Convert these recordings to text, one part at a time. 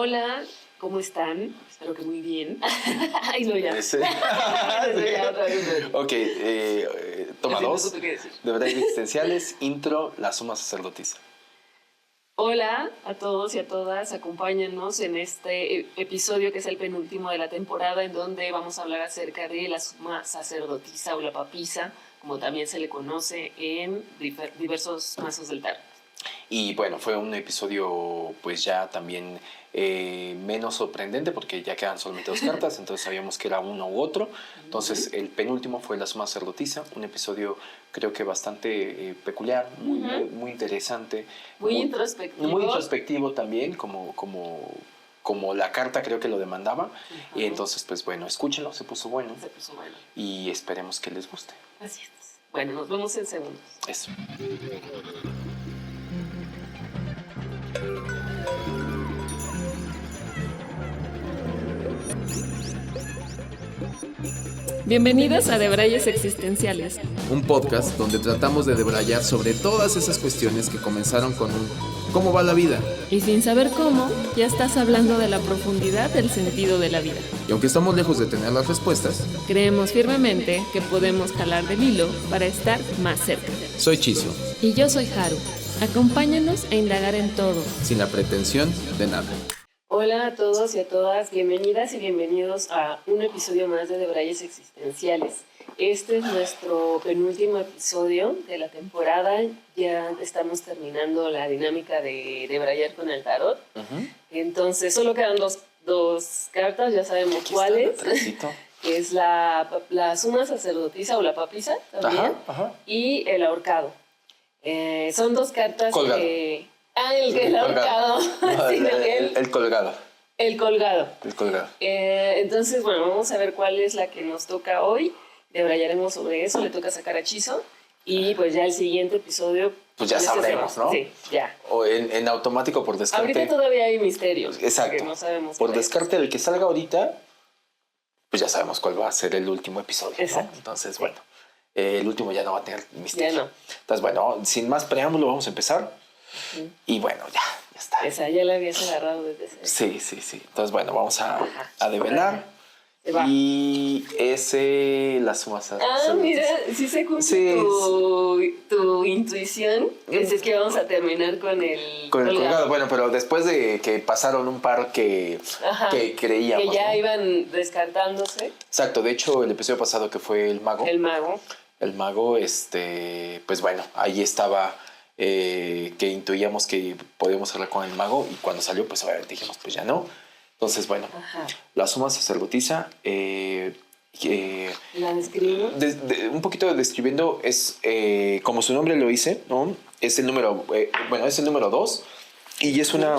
Hola, ¿cómo están? Espero que muy bien. Ay, no, ya. Sí. Ok, toma En fin, no 2. supe qué decir. De verdad existenciales, intro, la suma sacerdotisa. Hola a todos y a todas, acompáñanos en este episodio que es el penúltimo de la temporada, en donde vamos a hablar acerca de la suma sacerdotisa o la papisa, como también se le conoce en diversos mazos del tarot. Y bueno, fue un episodio pues ya también menos sorprendente porque ya quedan solamente 2 cartas, entonces sabíamos que era uno u otro. Entonces el penúltimo fue la suma sacerdotisa, un episodio creo que bastante peculiar, muy interesante. Muy introspectivo. Muy introspectivo también, como la carta creo que lo demandaba. Y entonces pues bueno, escúchenlo, se puso bueno. Y esperemos que les guste. Así es. Bueno, nos vemos en segundos. Eso. Bienvenidos a Debrayes Existenciales. Un podcast donde tratamos de debrayar sobre todas esas cuestiones que comenzaron con un ¿cómo va la vida? Y sin saber cómo, ya estás hablando de la profundidad del sentido de la vida. Y aunque estamos lejos de tener las respuestas, creemos firmemente que podemos jalar del hilo para estar más cerca. Soy Chizo, y yo soy Haru. Acompáñanos a indagar en todo, sin la pretensión de nada. Hola a todos y a todas, bienvenidas y bienvenidos a un episodio más de Debrayes Existenciales. Este es nuestro penúltimo episodio de la temporada. Ya estamos terminando la dinámica de debrayar con el tarot. Entonces solo quedan dos cartas, ya sabemos aquí cuáles. Que es la suma sacerdotisa o la papisa también. Y el ahorcado. Son 2 cartas que... el ahorcado. No, el colgado. El colgado. El colgado. Entonces, bueno, vamos a ver cuál es la que nos toca hoy. Debrayaremos sobre eso, le toca sacar a Chizo. Y pues ya el siguiente episodio... Pues ya sabremos, ¿no? Sí, ya. O en automático por descarte. Ahorita todavía hay misterios. Exacto. No sabemos por descarte del que salga ahorita, pues ya sabemos cuál va a ser el último episodio, exacto, ¿no? Entonces, bueno, el último ya no va a tener misterio. Ya no. Entonces, bueno, sin más preámbulo vamos a empezar. Y bueno, ya está. Esa ya la habías agarrado desde ese. Sí. Entonces, bueno, vamos a develar. Va. Y ese, la suma sacerdotisa. Mira, sí se cumple tu intuición. Es que vamos a terminar con el colgado. Bueno, pero después de que pasaron un par que creíamos, que ya ¿no? Iban descartándose. Exacto, de hecho el episodio pasado que fue el mago. El mago, pues bueno, ahí estaba que intuíamos que podíamos hablar con el mago y cuando salió pues obviamente dijimos pues ya no. Entonces bueno, la suma sacerdotisa, ¿la describimos? Un poquito describiendo es como su nombre lo dice, ¿no? Es el número, es el número 2 y es una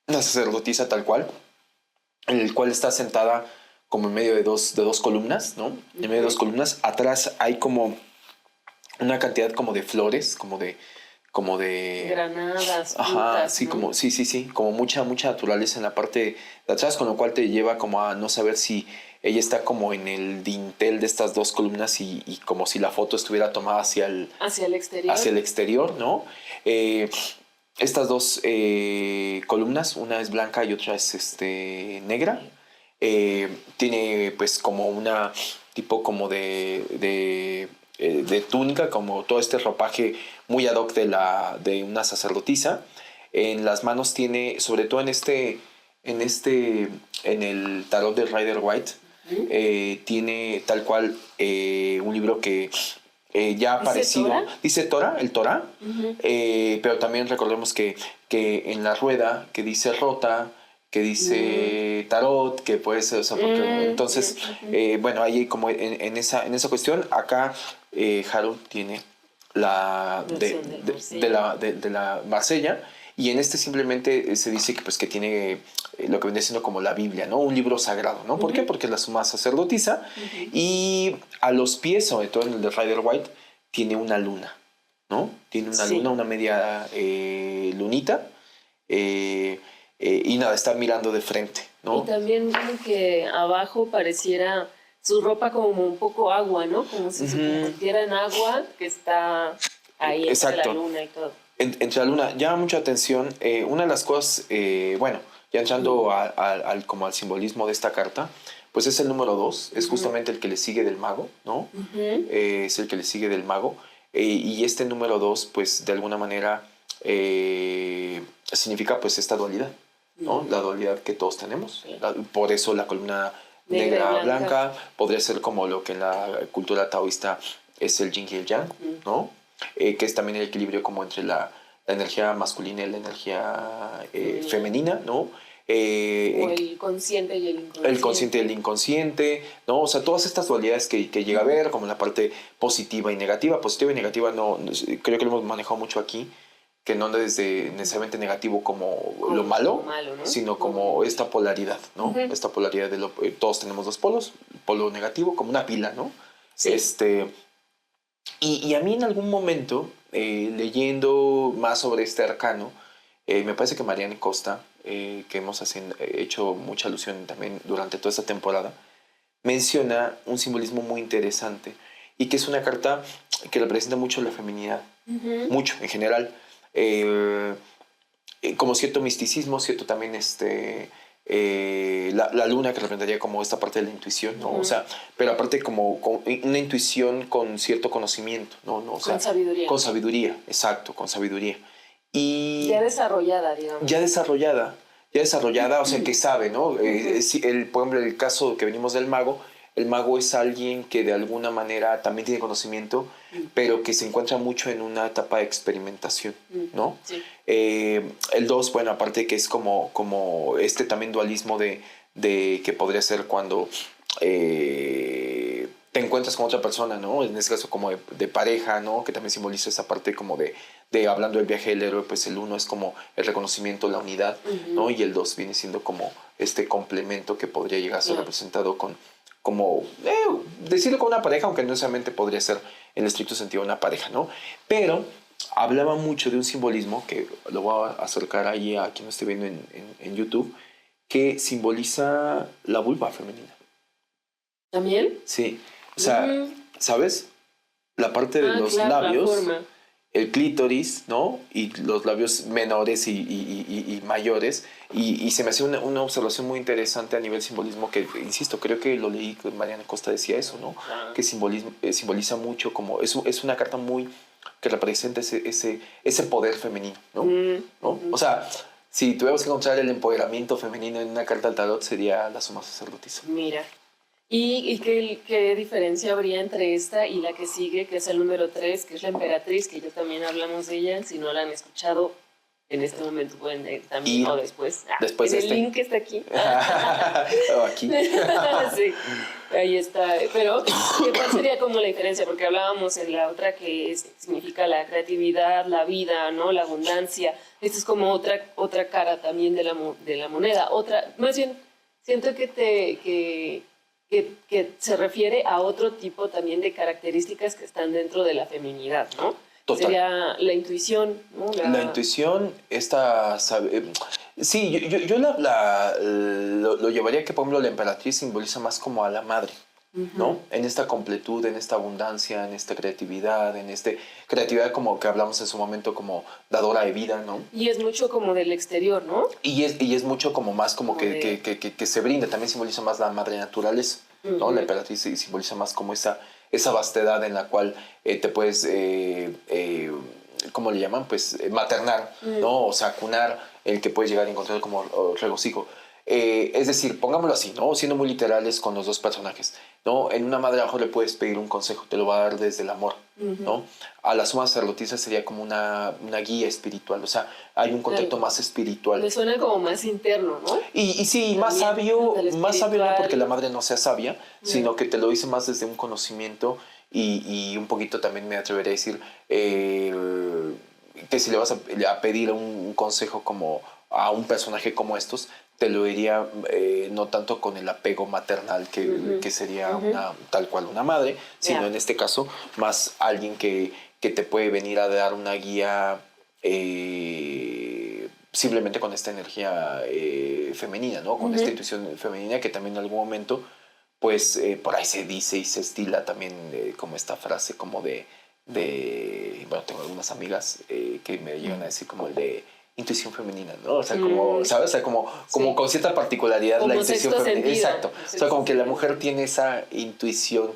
sacerdotisa tal cual, en el cual está sentada como en medio de dos columnas, ¿no? En medio de 2 columnas. Atrás hay como una cantidad como de flores, como de granadas, frutas, sí, ¿no? como sí, como mucha naturaleza en la parte de atrás, con lo cual te lleva como a no saber si ella está como en el dintel de estas 2 columnas y como si la foto estuviera tomada hacia el exterior, ¿no? Estas 2 columnas, una es blanca y otra es negra. Tiene pues como una tipo como de túnica, como todo este ropaje muy ad hoc de una sacerdotisa. En las manos tiene, sobre todo en el tarot de Rider-Waite, tiene tal cual un libro que ya ha aparecido. Dice Torah, el Torah, pero también recordemos que en la rueda que dice Rota, que dice tarot, que puede ser, o sea, porque, entonces, bueno, ahí como en esa cuestión, acá Haru tiene la de la Marsella, y en simplemente se dice que pues que tiene lo que viene siendo como la Biblia, ¿no? Un libro sagrado, ¿no? ¿Por qué? Porque es la suma sacerdotisa, y a los pies, sobre todo en el de Rider-Waite, tiene una luna, ¿no? Tiene una luna, una media lunita, y nada, está mirando de frente, ¿no? Y también como que abajo pareciera su ropa como un poco agua, ¿no? Como si se convirtiera en agua que está ahí entre la luna y todo. entre la luna, llama mucha atención. Una de las cosas, bueno, ya entrando como al simbolismo de esta carta, pues es el número 2, es justamente el que le sigue del mago, ¿no? Es el que le sigue del mago. Y este número 2, pues de alguna manera significa pues esta dualidad, ¿no? La dualidad que todos tenemos. Por eso la columna negra, blanca, podría ser como lo que en la cultura taoísta es el yin y el yang, ¿no? Que es también el equilibrio como entre la energía masculina y la energía femenina, ¿no? O el consciente y el inconsciente. El consciente y el inconsciente, ¿no? O sea, todas estas dualidades que llega a ver, como la parte positiva y negativa. Positiva y negativa no creo que lo hemos manejado mucho aquí, que no desde necesariamente negativo como lo malo, ¿no? sino como esta polaridad, ¿no? Esta polaridad de todos tenemos dos polos, el polo negativo como una pila, ¿no? Sí. Y a mí en algún momento, leyendo más sobre este arcano, me parece que Mariana Costa, que hemos hecho mucha alusión también durante toda esta temporada, menciona un simbolismo muy interesante y que es una carta que representa mucho la feminidad, mucho en general, como cierto misticismo, cierto también la luna que representaría como esta parte de la intuición, ¿no? O sea, pero aparte como una intuición con cierto conocimiento, ¿no? O sea, con sabiduría. Con sabiduría, exacto, con sabiduría. Y ya desarrollada, digamos. Ya desarrollada, o sea, que sabe, ¿no? Por ejemplo, el caso que venimos del mago, el mago es alguien que de alguna manera también tiene conocimiento, pero que se encuentra mucho en una etapa de experimentación, ¿no? Sí. El 2, bueno, aparte que es como este también dualismo de que podría ser cuando te encuentras con otra persona, ¿no? En este caso como de pareja, ¿no? Que también simboliza esa parte como de hablando del viaje del héroe, pues el 1 es como el reconocimiento, la unidad, ¿no? Y el 2 viene siendo como este complemento que podría llegar a ser representado decirlo con una pareja, aunque no necesariamente podría ser en el estricto sentido una pareja, ¿no? Pero hablaba mucho de un simbolismo, que lo voy a acercar ahí a quien me esté viendo en YouTube, que simboliza la vulva femenina. ¿También? Sí, o sea, ¿sabes? La parte de los labios, la forma. El clítoris, ¿no? Y los labios menores y mayores. Y se me hace una observación muy interesante a nivel simbolismo que, insisto, creo que lo leí, que Mariana Costa decía eso, ¿no? Que simboliza mucho como... Es una carta muy... que representa ese poder femenino, ¿no? ¿No? O sea, si tuviéramos que encontrar el empoderamiento femenino en una carta al tarot, sería la suma sacerdotisa. Mira. ¿Y qué diferencia habría entre esta y la que sigue, que es el número 3, que es la emperatriz, que ya también hablamos de ella? Si no la han escuchado, en este momento pueden ir también, o después. Después en el link que está aquí. O aquí. Sí, ahí está. Pero, ¿cuál sería como la diferencia? Porque hablábamos en la otra que significa la creatividad, la vida, ¿no? La abundancia. Esta es como otra cara también de la moneda. Más bien, siento que se refiere a otro tipo también de características que están dentro de la feminidad, ¿no? Total. Sería la intuición, ¿no? La intuición, sí, yo lo llevaría que, por ejemplo, la emperatriz simboliza más como a la madre, ¿no? En esta completud, en esta abundancia, en esta creatividad, creatividad como que hablamos en su momento como dadora de vida, ¿no? Y es mucho como del exterior, ¿no? Y es mucho como más como que se brinda, también simboliza más la madre naturaleza, ¿no? La emperatriz simboliza más como esa vastedad en la cual te puedes, ¿cómo le llaman? Pues maternar, ¿no? O sea, cunar, el que puedes llegar a encontrar como regocijo. Es decir, pongámoslo así, ¿no? Siendo muy literales con los dos personajes, ¿no? En una madre a lo mejor le puedes pedir un consejo, te lo va a dar desde el amor, ¿no? A la suma sacerdotisa sería como una guía espiritual, o sea, hay un contacto más espiritual. Me suena como más interno, ¿no? Y sí, más sabio no porque la madre no sea sabia, sino que te lo dice más desde un conocimiento y un poquito también me atrevería a decir que si le vas a pedir un consejo como a un personaje como estos, te lo diría no tanto con el apego maternal que sería tal cual una madre, sino en este caso más alguien que te puede venir a dar una guía simplemente con esta energía femenina, ¿no? Con esta intuición femenina que también en algún momento, pues por ahí se dice y se estila también como esta frase como de bueno, tengo algunas amigas que me llegan a decir como el de intuición femenina, ¿no? O sea, como, ¿sabes? O sea, como con cierta particularidad como la intuición femenina. sentido. Exacto. O sea, como que la mujer tiene esa intuición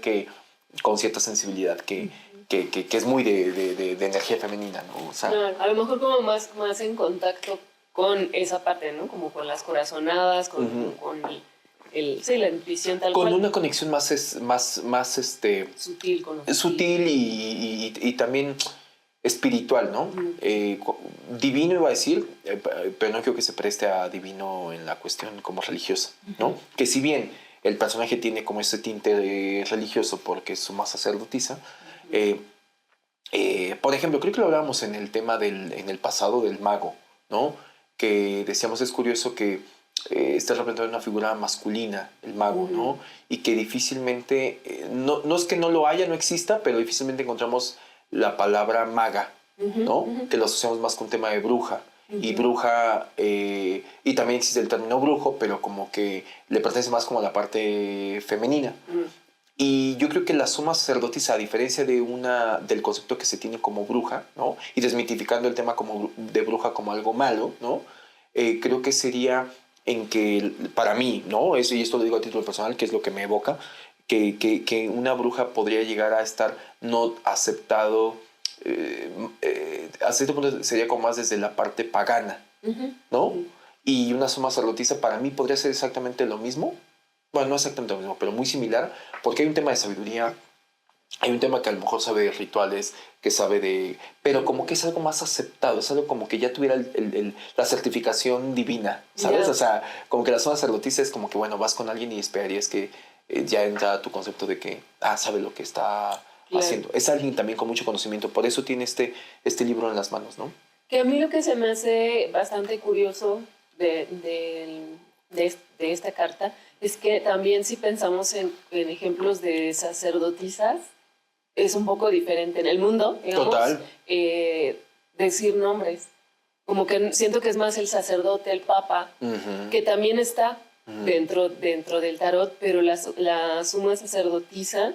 con cierta sensibilidad que es muy de energía femenina, ¿no? O sea, a lo mejor como más en contacto con esa parte, ¿no? Como con las corazonadas, con la intuición tal con cual. una conexión más Sutil, sutil y también espiritual, ¿no? Divino iba a decir, pero no creo que se preste a divino en la cuestión como religiosa, ¿no? Que si bien el personaje tiene como ese tinte religioso porque es suma sacerdotisa, por ejemplo, creo que lo hablábamos en el tema en el pasado del mago, ¿no? Que decíamos, es curioso que está representado en una figura masculina, el mago, ¿no? Y que difícilmente, no es que no lo haya, no exista, pero difícilmente encontramos la palabra maga, ¿no? Que lo asociamos más con tema de bruja. Y bruja, y también existe el término brujo, pero como que le pertenece más como a la parte femenina. Y yo creo que la suma sacerdotisa, a diferencia del concepto que se tiene como bruja, ¿no? Y desmitificando el tema de bruja como algo malo, ¿no? Creo que sería en que, para mí, ¿no? Y esto lo digo a título personal, que es lo que me evoca, que una bruja podría llegar a estar no aceptado, a cierto punto sería como más desde la parte pagana, ¿no? Y una suma sacerdotisa para mí podría ser exactamente lo mismo. Bueno, no exactamente lo mismo, pero muy similar, porque hay un tema de sabiduría, hay un tema que a lo mejor sabe de rituales, que sabe pero como que es algo más aceptado, es algo como que ya tuviera la certificación divina, ¿sabes? Yeah. O sea, como que la suma sacerdotisa es como que, bueno, vas con alguien y esperarías que ya entra tu concepto de que, sabe lo que está haciendo. Es alguien también con mucho conocimiento, por eso tiene este libro en las manos, ¿no? Que a mí lo que se me hace bastante curioso de esta carta es que también si pensamos en ejemplos de sacerdotisas, es un poco diferente en el mundo, digamos. Total. Decir nombres. Como que siento que es más el sacerdote, el papa, que también está dentro del tarot, pero la suma sacerdotisa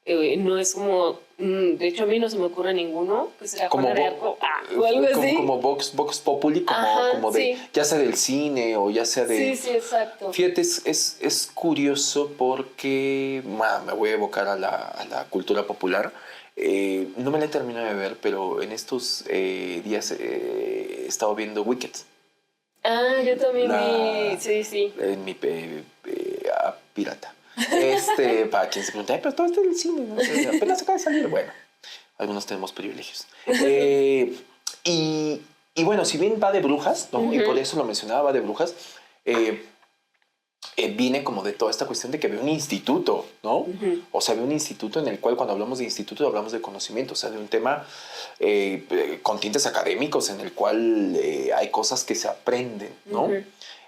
no es como... de hecho, a mí no se me ocurre ninguno, que será como Juana de Arco o algo así. Como Vox Populi, como de, sí, ya sea del cine o ya sea de... Sí, exacto. Fíjate, es curioso porque me voy a evocar a la cultura popular. No me la he terminado de ver, pero en estos días he estado viendo Wicked. Yo también vi, sí. En mi pirata. Para quien se pregunta, pero todo está en el cine, ¿no? Apenas acaba de salir. Bueno, algunos tenemos privilegios. Y bueno, si bien va de brujas, ¿no? Y por eso lo mencionaba, va de brujas, viene como de toda esta cuestión de que ve un instituto, ¿no? O sea, ve un instituto en el cual, cuando hablamos de instituto, hablamos de conocimiento, o sea, de un tema con tintes académicos en el cual hay cosas que se aprenden, ¿no?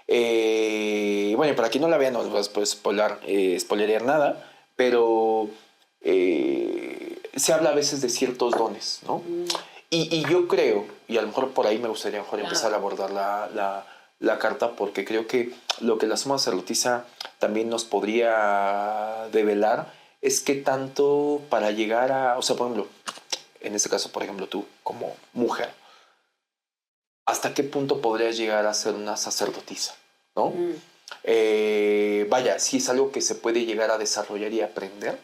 Bueno, para quien no la vea, no les voy a spoilerear nada, pero se habla a veces de ciertos dones, ¿no? Y yo creo, y a lo mejor por ahí me gustaría empezar a abordar la carta, porque creo que lo que la suma sacerdotisa también nos podría develar es que tanto para llegar a, o sea, por ejemplo, en este caso, por ejemplo, tú como mujer, ¿hasta qué punto podrías llegar a ser una sacerdotisa? ¿No? Vaya, si es algo que se puede llegar a desarrollar y aprender,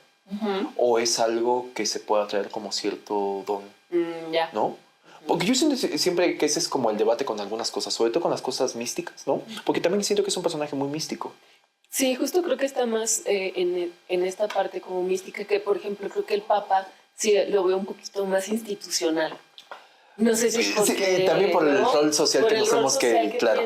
o es algo que se pueda traer como cierto don, ¿no? Porque yo siento siempre que ese es como el debate con algunas cosas, sobre todo con las cosas místicas, ¿no? Porque también siento que es un personaje muy místico. Sí, justo creo que está más en esta parte como mística, que por ejemplo creo que el Papa sí lo veo un poquito más institucional. No sé si es porque... Sí, también por el rol social que nos hemos que claro.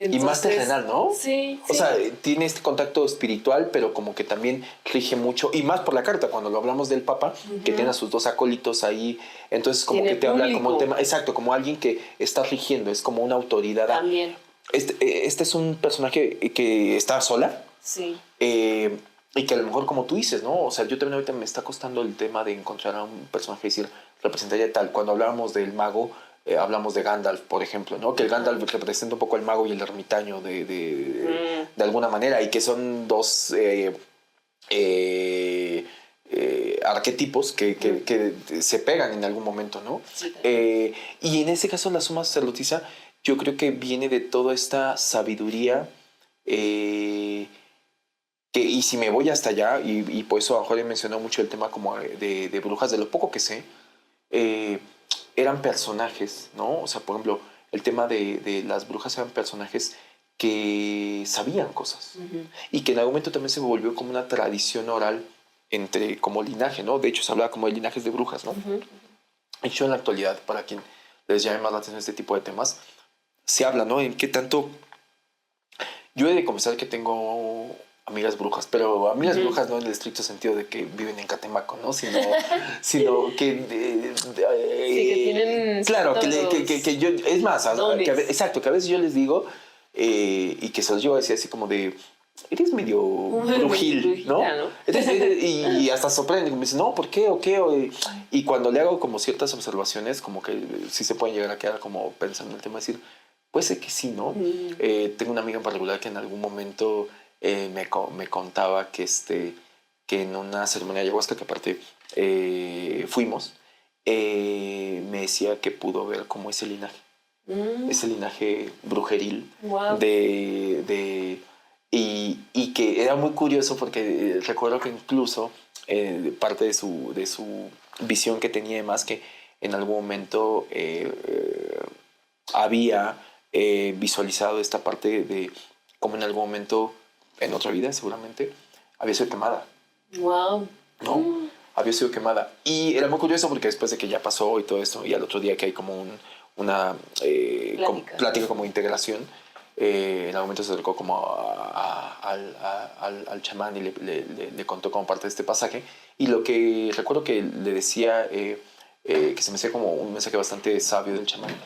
Entonces, y más terrenal, ¿no? Sí. O sea, tiene este contacto espiritual, pero como que también rige mucho, y más por la carta, cuando lo hablamos del Papa, que tiene a sus dos acólitos ahí, entonces como tiene que te público. habla como un tema, exacto, como alguien que está rigiendo, es como una autoridad. También. Este es un personaje que está sola. Sí. Y que a lo mejor, como tú dices, ¿no? O sea, yo también ahorita me está costando el tema de encontrar a un personaje y decir, representaría tal. Cuando hablábamos del mago, hablamos de Gandalf, por ejemplo, ¿no? Que el Gandalf representa un poco al mago y el ermitaño de alguna manera, y que son dos arquetipos que se pegan en algún momento, ¿no? Sí, y en ese caso la suma sacerdotisa yo creo que viene de toda esta sabiduría y si me voy hasta allá, y por eso a Jorge mencionó mucho el tema como de brujas, de lo poco que sé, eran personajes, ¿no? O sea, por ejemplo, el tema de las brujas eran personajes que sabían cosas y que en algún momento también se volvió como una tradición oral entre como linaje, ¿no? De hecho, se hablaba como de linajes de brujas, ¿no? De hecho, en la actualidad, para quien les llame más la atención este tipo de temas, se habla, ¿no? En qué tanto... Yo he de confesar que tengo amigas brujas, pero amigas brujas no en el estricto sentido de que viven en Catemaco, ¿no? Sino que... sí, que tienen... Claro, que yo... Es más, exacto, que a veces yo les digo y que se los llevo a decir así como de... Eres medio brujil, ¿no? Entonces, y hasta sorprende, me dicen, no, ¿por qué? ¿O qué? Y cuando le hago como ciertas observaciones, como que sí se pueden llegar a quedar como pensando en el tema, decir, puede ser que sí, ¿no? Tengo una amiga en particular que en algún momento me contaba que en una ceremonia de ayahuasca, que aparte fuimos, me decía que pudo ver como ese linaje brujeril y que era muy curioso porque recuerdo que incluso parte de su visión que tenía además que en algún momento había visualizado esta parte de cómo en algún momento, en otra vida seguramente, había sido quemada. Wow. ¿No? Había sido quemada. Y era muy curioso porque después de que ya pasó y todo esto, y al otro día que hay como una plática como integración, en algún momento se acercó como al chamán y le contó como parte de este pasaje. Y lo que recuerdo que le decía, que se me hacía como un mensaje bastante sabio del chamán,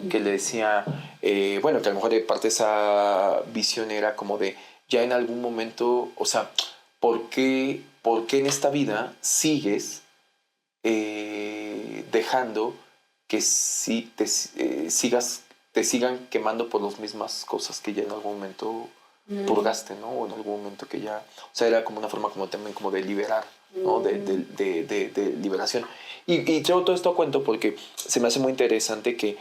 que le decía, bueno, que a lo mejor parte de esa visión era como de, ya en algún momento, o sea, ¿por qué en esta vida sigues dejando que te sigan quemando por las mismas cosas que ya en algún momento purgaste, ¿no? O en algún momento que ya... O sea, era como una forma como también como de liberar, ¿no? De liberación. Y traigo todo esto a cuento porque se me hace muy interesante que,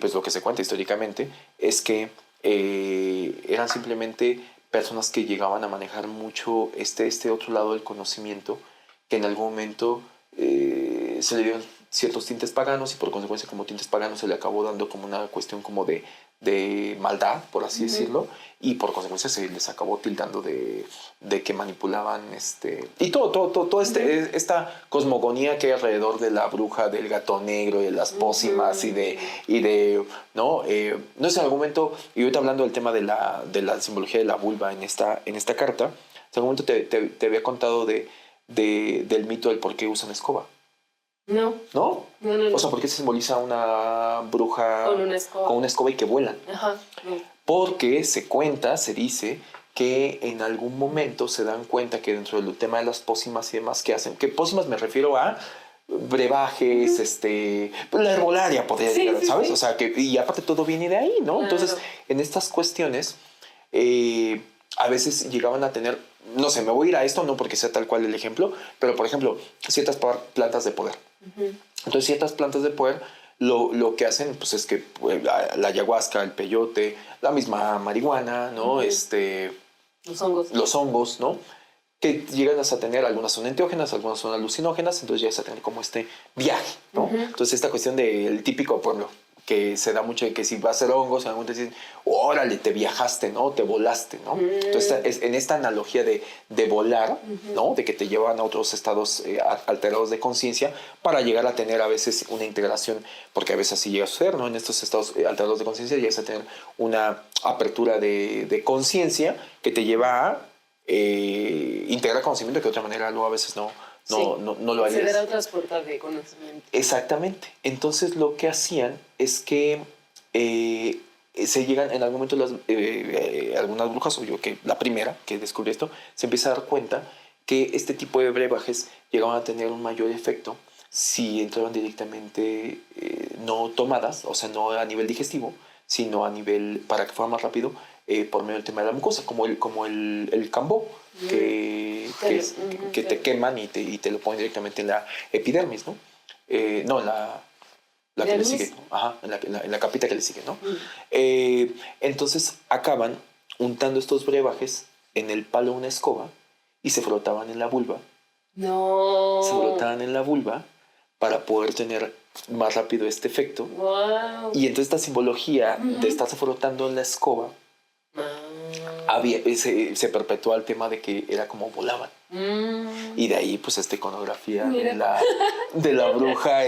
pues lo que se cuenta históricamente es que eran simplemente personas que llegaban a manejar mucho este otro lado del conocimiento, que en algún momento se le dieron ciertos tintes paganos y por consecuencia como tintes paganos se le acabó dando como una cuestión como de maldad, por así decirlo, y por consecuencia se les acabó tildando de que manipulaban y todo esta cosmogonía que hay alrededor de la bruja, del gato negro, de las pócimas y de ¿no? No sé, en algún momento, y ahorita hablando del tema de la simbología de la vulva en esta carta, en algún momento te había contado del mito del por qué usan escoba. No. ¿No? No. O sea, ¿por qué se simboliza una bruja con una escoba y que vuelan? Ajá. Porque se dice que en algún momento se dan cuenta que dentro del tema de las pócimas y demás que hacen, que pócimas me refiero a brebajes, la herbolaria podría llegar, ¿sabes? Sí. O sea, y aparte todo viene de ahí, ¿no? Claro. Entonces, en estas cuestiones, a veces llegaban a tener, no sé, me voy a ir a esto, no porque sea tal cual el ejemplo, pero por ejemplo, ciertas plantas de poder. Entonces, ciertas plantas de poder lo que hacen pues, es que la ayahuasca, el peyote, la misma marihuana, ¿no? Los hongos, ¿no? Que llegan a tener, algunas son enteógenas, algunas son alucinógenas, entonces llegas a tener como este viaje, ¿no? Entonces, esta cuestión del típico pueblo, que se da mucho de que si va a ser hongos, en algún momento dicen, órale, te viajaste, ¿no? Te volaste, ¿no? Entonces, en esta analogía de volar, ¿no? De que te llevan a otros estados alterados de conciencia para llegar a tener a veces una integración, porque a veces así llega a suceder, ¿no? En estos estados alterados de conciencia llegas a tener una apertura de conciencia que te lleva a integrar conocimiento que de otra manera luego a veces no lo harías. Acceder a otras puertas de conocimiento. Exactamente. Entonces lo que hacían es que se llegan en algún momento algunas brujas, o yo que la primera que descubrí esto, se empieza a dar cuenta que este tipo de brebajes llegaban a tener un mayor efecto si entraban directamente no tomadas, o sea, no a nivel digestivo, sino a nivel, para que fuera más rápido, por medio del tema de la mucosa, como el cambó, que te queman y te lo ponen directamente en la epidermis, ¿no? No, la que le sigue, ¿no? Ajá, en la capita que le sigue, ¿no? Entonces acaban untando estos brebajes en el palo de una escoba y se frotaban en la vulva. No. Se frotaban en la vulva para poder tener más rápido este efecto. Wow. Y entonces esta simbología de estarse frotando en la escoba se perpetuó el tema de que era como volaban. Y de ahí pues esta iconografía de la bruja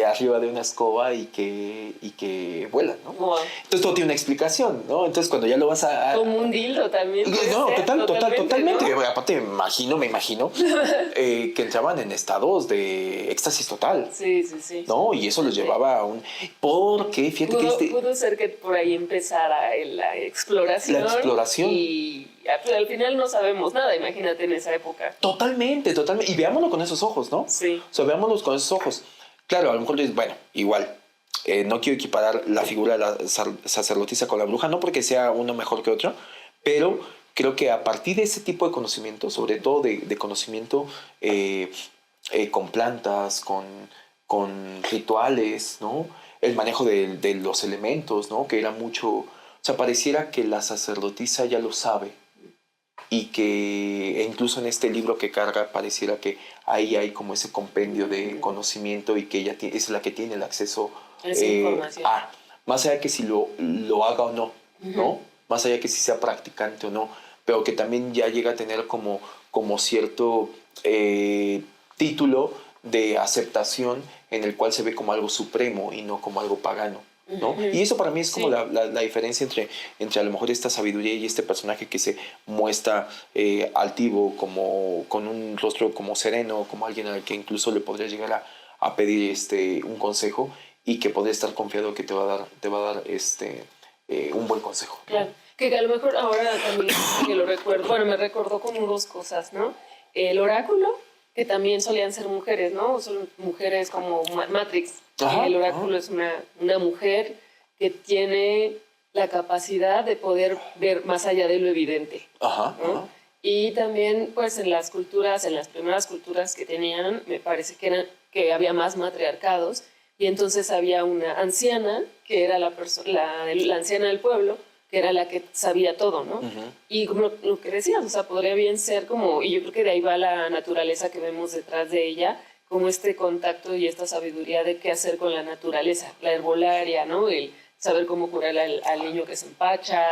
arriba de una escoba y que vuelan, ¿no? Wow. Entonces todo tiene una explicación, ¿no? Entonces cuando ya lo vas a... Como un dildo también. No, totalmente. ¿no? Aparte me imagino que entraban en estados de éxtasis total. Sí. ¿No? Y eso los llevaba a un... Porque, fíjate pudo ser que por ahí empezara la exploración. Y al final no sabemos nada, imagínate en esa época. Totalmente. Y veámoslo con esos ojos, ¿no? Sí. O sea, veámoslo con esos ojos. Claro, a lo mejor dices, bueno, igual, no quiero equiparar la figura de la sacerdotisa con la bruja, no porque sea uno mejor que otro, pero creo que a partir de ese tipo de conocimiento, sobre todo de conocimiento con plantas, con rituales, ¿no? El manejo de los elementos, ¿no? Que era mucho... O sea, pareciera que la sacerdotisa ya lo sabe y que incluso en este libro que carga pareciera que ahí hay como ese compendio de conocimiento y que ella es la que tiene el acceso a, más allá que si lo haga o no, ¿no? Más allá que si sea practicante o no, pero que también ya llega a tener como cierto título de aceptación en el cual se ve como algo supremo y no como algo pagano, ¿no? Y eso para mí es como la diferencia entre a lo mejor esta sabiduría y este personaje que se muestra altivo, como con un rostro como sereno, como alguien al que incluso le podría llegar a pedir un consejo y que podría estar confiado que te va a dar un buen consejo, ¿no? Claro, que a lo mejor ahora también que lo recuerdo, bueno, me recordó como dos cosas, ¿no? El oráculo, que también solían ser mujeres, ¿no? Son mujeres como Matrix. Ajá, el oráculo es una mujer que tiene la capacidad de poder ver más allá de lo evidente. Ajá, ¿no? ajá. Y también, pues, en las primeras culturas que tenían, me parece que había más matriarcados, y entonces había una anciana, que era la anciana del pueblo, que era la que sabía todo, ¿no? Y como lo que decías, o sea, podría bien ser como, y yo creo que de ahí va la naturaleza que vemos detrás de ella, como este contacto y esta sabiduría de qué hacer con la naturaleza, la herbolaria, ¿no? El saber cómo curar al niño que se empacha,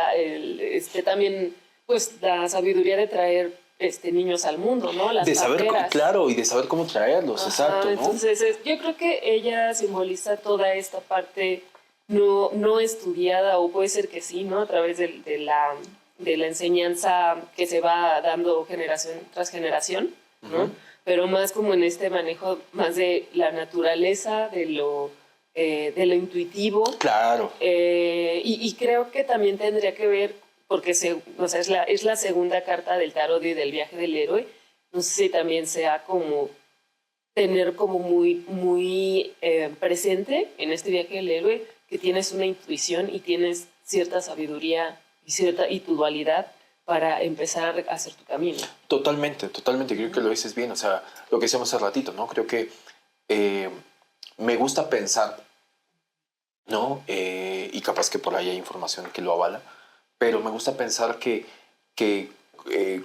también, pues, la sabiduría de traer niños al mundo, ¿no? Las parteras. Claro, y de saber cómo traerlos, exacto, ¿no? Entonces, yo creo que ella simboliza toda esta parte no estudiada, o puede ser que sí, ¿no? A través de la enseñanza que se va dando generación tras generación, ¿no? Pero más como en este manejo más de la naturaleza, de lo intuitivo. Claro. Y creo que también tendría que ver, porque o sea, es la segunda carta del tarot y del viaje del héroe. No sé si también sea como tener como muy presente en este viaje del héroe que tienes una intuición y tienes cierta sabiduría y tu dualidad para empezar a hacer tu camino. Totalmente. Creo que lo dices bien. O sea, lo que decíamos hace ratito, ¿no? Creo que me gusta pensar, ¿no? Y capaz que por ahí hay información que lo avala, pero me gusta pensar que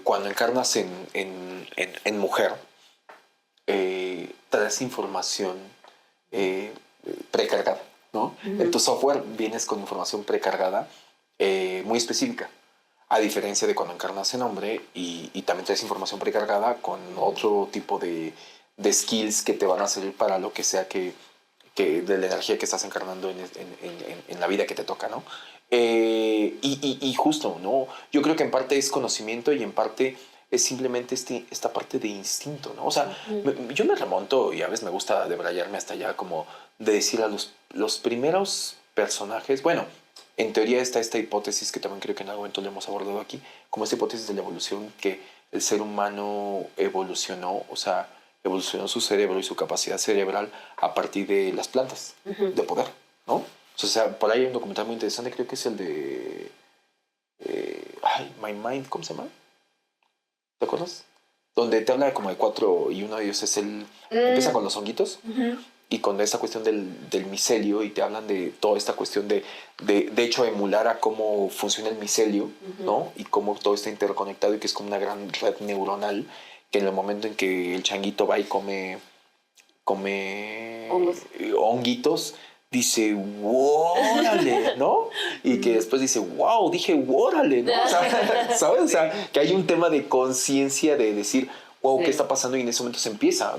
cuando encarnas en mujer, traes información precargada, ¿no? En tu software vienes con información precargada muy específica, a diferencia de cuando encarnas en hombre y también traes información precargada con otro tipo de skills que te van a servir para lo que sea que de la energía que estás encarnando en la vida que te toca, ¿no? Y justo, ¿no? Yo creo que en parte es conocimiento y en parte es simplemente esta parte de instinto, ¿no? O sea, yo me remonto y a veces me gusta debrayarme hasta allá como de decir a los primeros personajes, bueno, en teoría está esta hipótesis que también creo que en algún momento le hemos abordado aquí, como esta hipótesis de la evolución, que el ser humano evolucionó, o sea, evolucionó su cerebro y su capacidad cerebral a partir de las plantas de poder, ¿no? O sea, por ahí hay un documental muy interesante, creo que es el de My Mind, ¿cómo se llama? ¿Te acuerdas? Donde te habla como de 4 y uno de ellos es empieza con los honguitos y con esa cuestión del micelio y te hablan de toda esta cuestión de hecho emular a cómo funciona el micelio, ¿no? Y cómo todo está interconectado y que es como una gran red neuronal que en el momento en que el changuito va y come honguitos, dice, órale, ¿no? Y que después dice, wow, dije, órale, ¿no? O sea, ¿sabes? O sea, que hay un tema de conciencia de decir, wow, ¿qué está pasando? Y en ese momento se empieza a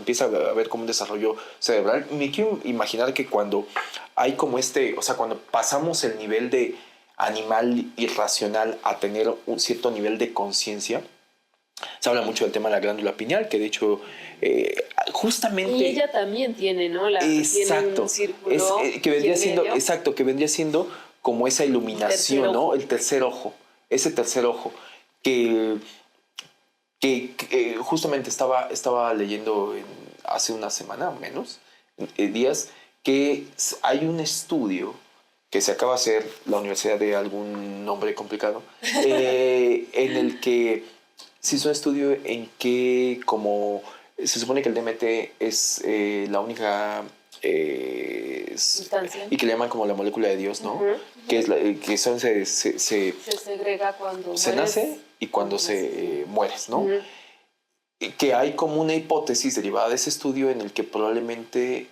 ver como un desarrollo cerebral. Me quiero imaginar que cuando hay como o sea, cuando pasamos el nivel de animal irracional a tener un cierto nivel de conciencia, se habla mucho del tema de la glándula pineal, que de hecho justamente... Y ella también tiene, ¿no? Exacto. Tiene un círculo que vendría siendo, exacto, que vendría siendo como esa iluminación, ¿no? El tercer ojo. Ese tercer ojo. Que justamente estaba leyendo hace una semana o menos, días, que hay un estudio que se acaba de hacer la universidad de algún nombre complicado, en el que se hizo un estudio en que como se supone que el DMT es la única sustancia y que le llaman como la molécula de Dios, ¿no? Que es que se segrega cuando se mueres, nace y cuando se mueres, ¿no? Y que hay como una hipótesis derivada de ese estudio en el que probablemente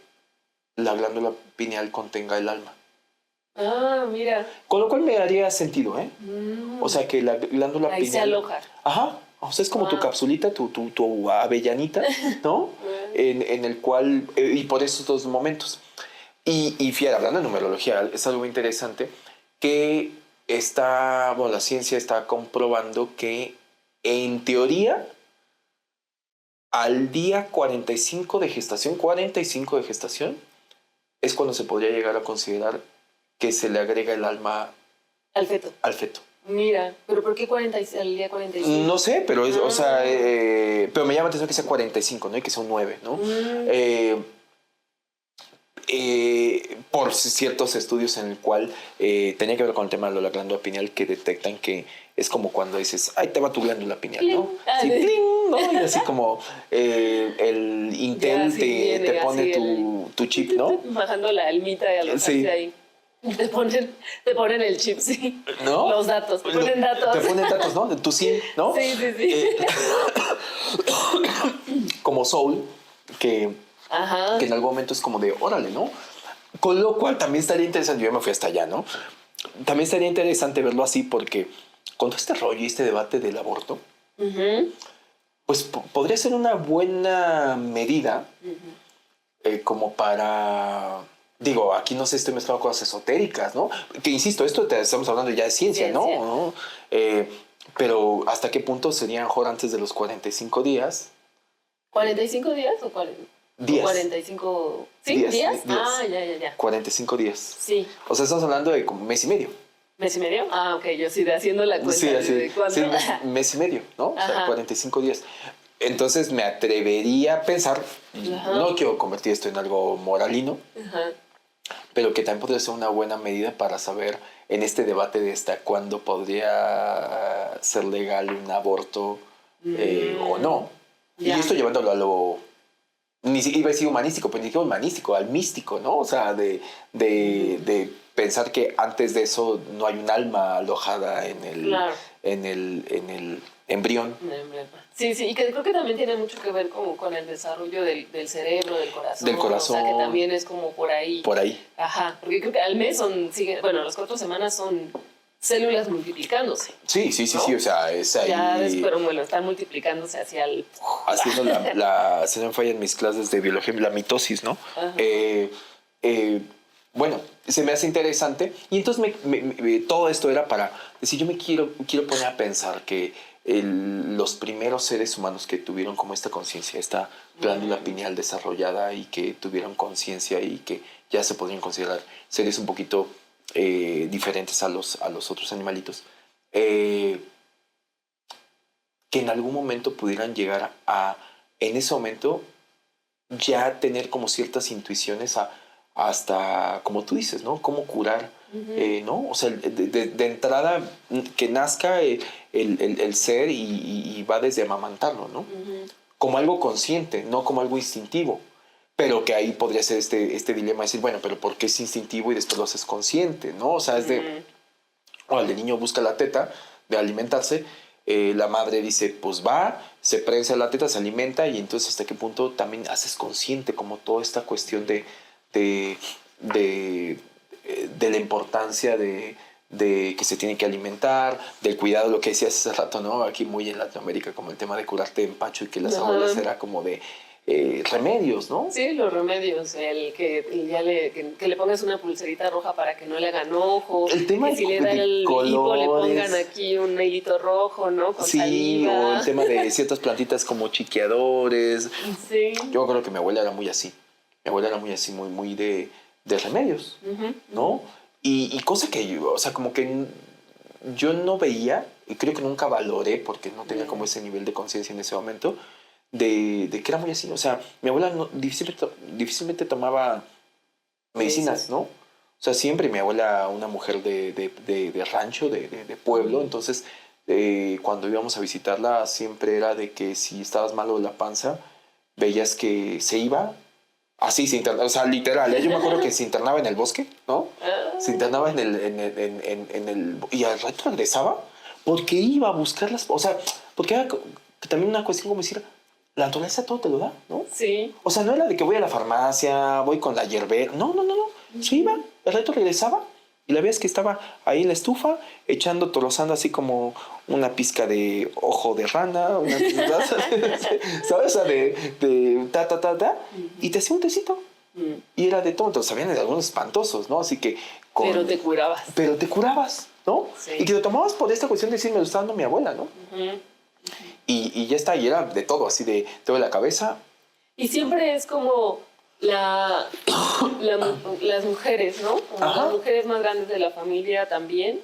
la glándula pineal contenga el alma. Ah, mira. Con lo cual me daría sentido, ¿eh? O sea, que la glándula ahí pineal... se aloja. Ajá. O sea, es como tu capsulita, tu avellanita, ¿no? en el cual... y por esos dos momentos. Y fíjate, hablando de numerología, es algo interesante que la ciencia está comprobando que, en teoría, al día 45 de gestación, es cuando se podría llegar a considerar que se le agrega el alma al feto. Mira, pero ¿por qué al día 45? No sé, pero o sea, pero me llama la atención que sea 45, ¿no? Y que sea un 9, ¿no? Por ciertos estudios en el cual tenía que ver con el tema de la glándula pineal, que detectan que es como cuando dices, ahí te va tu glándula pineal, ¿no? Sí, ¡pling! ¿No? Y así como el Intel te pone tu chip, ¿no? Bajando la almita y algo así ahí. Te ponen el chip, sí. ¿No? Los datos, te ponen datos. Te ponen datos, ¿no? De tu SIM, ¿no? Sí. Como Soul, que en algún momento es como de, órale, ¿no? Con lo cual también estaría interesante, yo me fui hasta allá, ¿no? También estaría interesante verlo así porque con todo este rollo y este debate del aborto, pues podría ser una buena medida como para... Digo, aquí no sé, estoy mezclando cosas esotéricas, ¿no? Que insisto, esto estamos hablando ya de ciencia, ¿no? Pero ¿hasta qué punto sería mejor antes de los 45 días? ¿45 días o 40? Días. 45... ¿Sí? ¿Días? Ah, ya. 45 días. Sí. O sea, estamos hablando de como mes y medio. ¿Mes y medio? Ah, ok, yo sí, haciendo la cuenta. Sí, ¿de cuándo? Sí, mes y medio, ¿no? O sea, 45 días. Entonces me atrevería a pensar, no quiero convertir esto en algo moralino, pero que también podría ser una buena medida para saber en este debate de hasta cuándo podría ser legal un aborto o no. Y esto llevándolo a lo... iba a decir humanístico, pero ni siquiera humanístico, al místico, ¿no? O sea, de pensar que antes de eso no hay un alma alojada en el embrión. Sí, y que creo que también tiene mucho que ver como con el desarrollo del cerebro, del corazón. Del corazón. O sea, que también es como por ahí. Por ahí. Ajá, porque creo que al mes las 4 semanas son células multiplicándose. Sí, o sea, es ahí... pero bueno, están multiplicándose hacia el... Haciendo se me fallan mis clases de biología, la mitosis, ¿no? Bueno, se me hace interesante. Y entonces todo esto era para decir, yo me quiero poner a pensar que los primeros seres humanos que tuvieron como esta conciencia, esta glándula pineal desarrollada y que tuvieron conciencia y que ya se podrían considerar seres un poquito diferentes a los otros animalitos, que en algún momento pudieran llegar en ese momento, ya tener como ciertas intuiciones hasta, como tú dices, ¿no? Cómo curar ¿no? O sea, de entrada que nazca el ser y va desde amamantarlo, ¿no? Como algo consciente, no como algo instintivo. Pero que ahí podría ser este dilema de decir, bueno, pero ¿por qué es instintivo y después lo haces consciente, ¿no? O sea, es de... O el niño busca la teta de alimentarse, la madre dice, pues va, se prensa la teta, se alimenta, y entonces hasta qué punto también haces consciente como toda esta cuestión de la importancia de que se tiene que alimentar, del cuidado, lo que decías hace rato, ¿no? Aquí muy en Latinoamérica, como el tema de curarte de empacho y que las abuelas era como de remedios, ¿no? Sí, los remedios, el que le pongas una pulserita roja para que no le hagan ojo, el tema que si le da el hipo le pongan aquí un hilito rojo, ¿no? Con saliva. O el tema de ciertas plantitas como chiqueadores. Sí. Yo creo que mi abuela era muy así. Mi abuela era muy así, muy de remedios, ¿no? Y cosa que yo, o sea, como que yo no veía, y creo que nunca valoré, porque no tenía como ese nivel de conciencia en ese momento, de que era muy así. O sea, mi abuela difícilmente tomaba medicinas, ¿no? O sea, siempre mi abuela, una mujer de rancho, de pueblo, entonces cuando íbamos a visitarla siempre era de que si estabas malo de la panza, veías que se iba, así se internaba, o sea, literal, yo me acuerdo que se internaba en el bosque, ¿no? Se internaba en el y al rato regresaba, porque iba a buscarlas, o sea, porque era también una cuestión como decir, la naturaleza todo te lo da, ¿no? Sí. O sea, no era de que voy a la farmacia, voy con la hierbera. No. Se iba, el rato regresaba y la veías que estaba ahí en la estufa, echando, torozando así como una pizca de ojo de rana, una ¿sabes? O sea, de ta, y te hacía un tecito. Y era de todo, entonces sabían de algunos espantosos, ¿no? Así que... Pero te curabas. Pero te curabas, ¿no? Sí. Y que lo tomabas por esta cuestión de decir, me lo está dando mi abuela, ¿no? Y ya está, y era de todo, así de todo la cabeza. Y siempre es como las mujeres, ¿no? Como las mujeres más grandes de la familia también.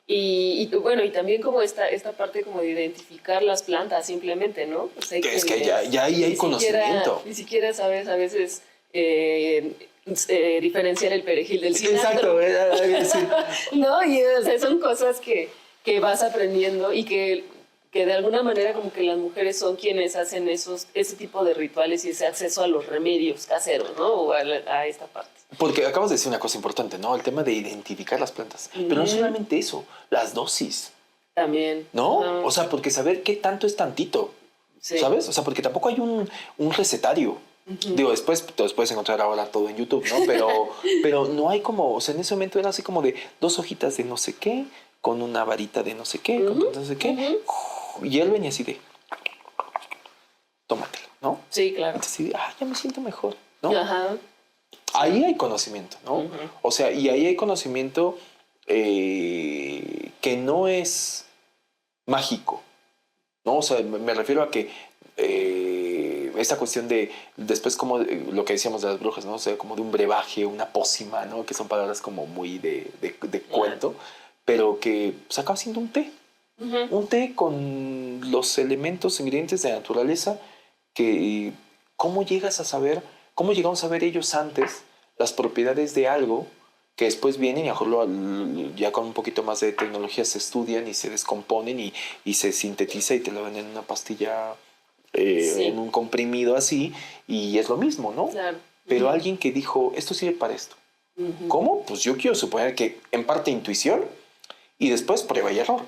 Y bueno, y también como esta parte como de identificar las plantas simplemente, ¿no? O sea, es que ya ahí hay conocimiento. Ni siquiera sabes a veces diferenciar el perejil del cilantro. Exacto. No, y o sea, son cosas que vas aprendiendo y que de alguna manera como que las mujeres son quienes hacen ese tipo de rituales y ese acceso a los remedios caseros, ¿no? O a esta parte. Porque acabas de decir una cosa importante, ¿no? El tema de identificar las plantas. Pero no solamente eso, las dosis. También. ¿No? O sea, porque saber qué tanto es tantito. Sí. ¿Sabes? O sea, porque tampoco hay un recetario. Digo, después te los puedes encontrar ahora todo en YouTube, ¿no? Pero no hay como, o sea, en ese momento era así como de 2 hojitas de no sé qué, con una varita de no sé qué, con no sé qué. Y él venía así de, tómatelo, ¿no? Sí, claro. Entonces así de, ya me siento mejor, ¿no? Ajá. Ahí hay conocimiento, ¿no? O sea, y ahí hay conocimiento que no es mágico, ¿no? O sea, me refiero a que esta cuestión de después como lo que decíamos de las brujas, ¿no? O sea, como de un brebaje, una pócima, ¿no? Que son palabras como muy de cuento, pero que se acaba siendo un té. Un té con los elementos, ingredientes de la naturaleza que cómo llegamos a ver ellos antes las propiedades de algo que después vienen y a lo mejor ya con un poquito más de tecnología se estudian y se descomponen y se sintetiza y te lo venden en una pastilla, en un comprimido así, y es lo mismo, ¿no? Claro. Pero alguien que dijo, esto sirve para esto. ¿Cómo? Pues yo quiero suponer que en parte intuición y después prueba y error.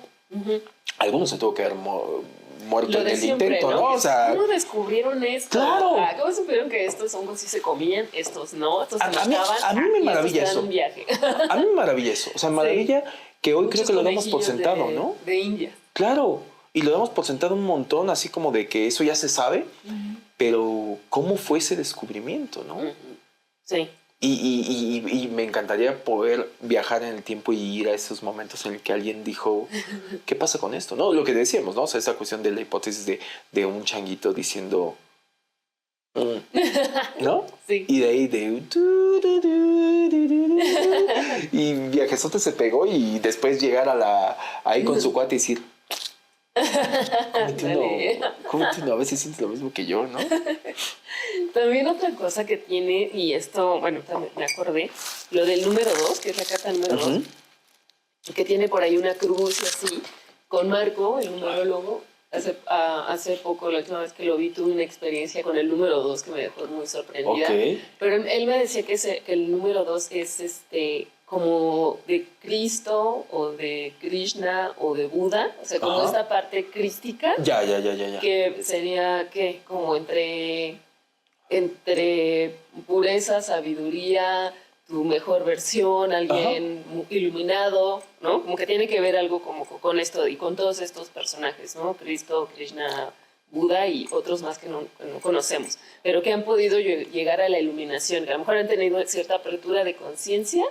Algunos se tuvo que haber muerto en el siempre, intento, ¿no? O sea, ¿cómo descubrieron esto? ¡Claro! ¿Cómo supieron que estos hongos sí se comían, estos no? Estos se mataban. A mí me maravilla eso. A mí me maravilla eso. O sea, maravilla que hoy creo que lo damos por sentado, ¿no? De India. Claro. Y lo damos por sentado un montón, así como de que eso ya se sabe. Pero, ¿cómo fue ese descubrimiento, no? Sí. Y me encantaría poder viajar en el tiempo y ir a esos momentos en el que alguien dijo, ¿qué pasa con esto? ¿No? Lo que decíamos, ¿no? O sea, esa cuestión de la hipótesis de un changuito diciendo, ¿no? Sí. Y de ahí y Viajesote se pegó y después llegar ahí con su cuate y decir, ¿cómo entiendo? A veces sientes lo mismo que yo, ¿no? También otra cosa que tiene, y esto, bueno, también me acordé, lo del número 2, que es la carta número 2, que tiene por ahí una cruz y así, con Marco, el numerólogo. Hace poco, la última vez que lo vi, tuve una experiencia con el número 2 que me dejó muy sorprendida. Okay. Pero él me decía que el número 2 es como de Cristo o de Krishna o de Buda, o sea, como esta parte crística. Ya. Que sería, ¿qué? Como entre pureza, sabiduría, tu mejor versión, alguien iluminado, ¿no? Como que tiene que ver algo como con esto y con todos estos personajes, ¿no? Cristo, Krishna, Buda y otros más que no conocemos, pero que han podido llegar a la iluminación, que a lo mejor han tenido cierta apertura de conciencia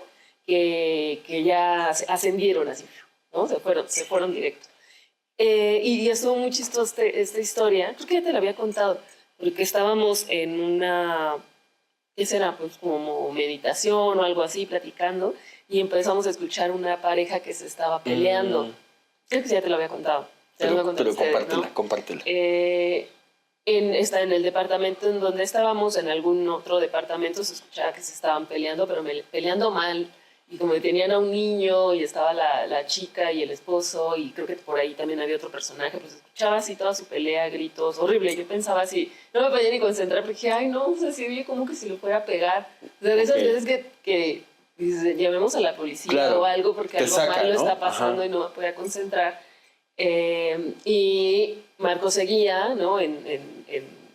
que ya ascendieron así, ¿no? Se fueron directos. Y estuvo muy chistosa esta historia, creo que ya te la había contado, porque estábamos en una, ¿qué será? Pues como meditación o algo así, platicando, y empezamos a escuchar una pareja que se estaba peleando. Creo que ya te lo había contado. Pero compártela. Está en el departamento en donde estábamos, en algún otro departamento se escuchaba que se estaban peleando, pero peleando mal. Y como que tenían a un niño y estaba la chica y el esposo y creo que por ahí también había otro personaje, pues escuchaba así toda su pelea, gritos, horrible. Yo pensaba así, no me podía ni concentrar porque dije, ay no, o sea, si oye como que si lo fuera a pegar. O sea, de esas veces que dices, llamemos a la policía o algo porque algo malo está pasando y no me podía concentrar. Y Marco seguía, ¿no? en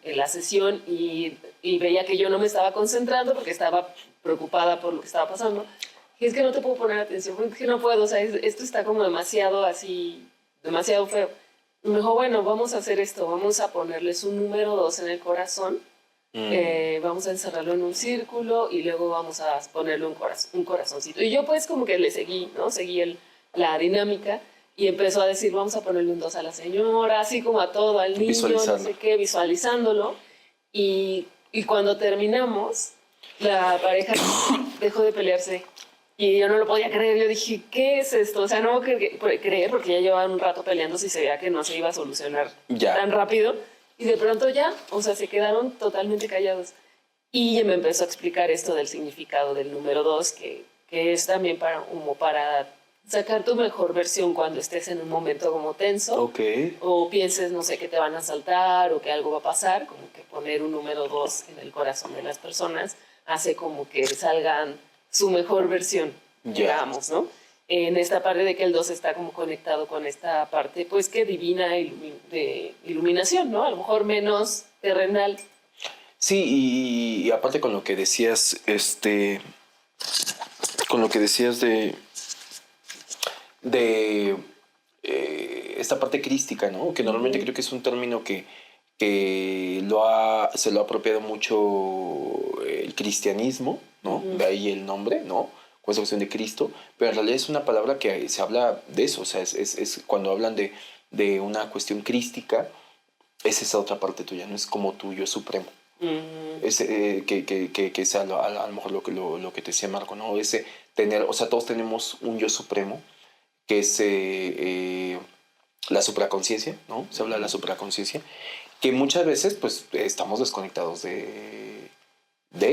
la sesión y veía que yo no me estaba concentrando porque estaba preocupada por lo que estaba pasando. Y es que no te puedo poner atención, porque es que no puedo, o sea, esto está como demasiado así, demasiado feo. Y me dijo, bueno, vamos a hacer esto, vamos a ponerles un número 2 en el corazón, vamos a encerrarlo en un círculo y luego vamos a ponerle un corazoncito. Y yo pues como que le seguí, ¿no? Seguí la dinámica y empezó a decir, vamos a ponerle un 2 a la señora, así como a todo, al niño, no sé qué, visualizándolo. Y cuando terminamos, la pareja dejó de pelearse. Y yo no lo podía creer, yo dije, ¿qué es esto? O sea, no creer porque ya llevaban un rato peleando si se veía que no se iba a solucionar tan rápido. Y de pronto ya, o sea, se quedaron totalmente callados. Y me empezó a explicar esto del significado del número 2, que es también para sacar tu mejor versión cuando estés en un momento como tenso. O pienses, no sé, que te van a asaltar o que algo va a pasar, como que poner un número 2 en el corazón de las personas hace como que salgan su mejor versión, digamos, ¿no? En esta parte de que el 2 está como conectado con esta parte, pues que divina de iluminación, ¿no? A lo mejor menos terrenal. Sí, y aparte con lo que decías, de esta parte crística, ¿no? Que normalmente creo que es un término que se lo ha apropiado mucho el cristianismo, ¿no? De ahí el nombre, ¿no? Con esa cuestión de Cristo, pero en realidad es una palabra que se habla de eso, o sea, es cuando hablan de una cuestión crística, es esa otra parte tuya, no es como tu yo supremo. Es, que sea a lo mejor lo que te decía Marco, ¿no? Ese tener, o sea, todos tenemos un yo supremo, que es la supraconciencia, ¿no? Se habla de la supraconciencia, que muchas veces pues estamos desconectados de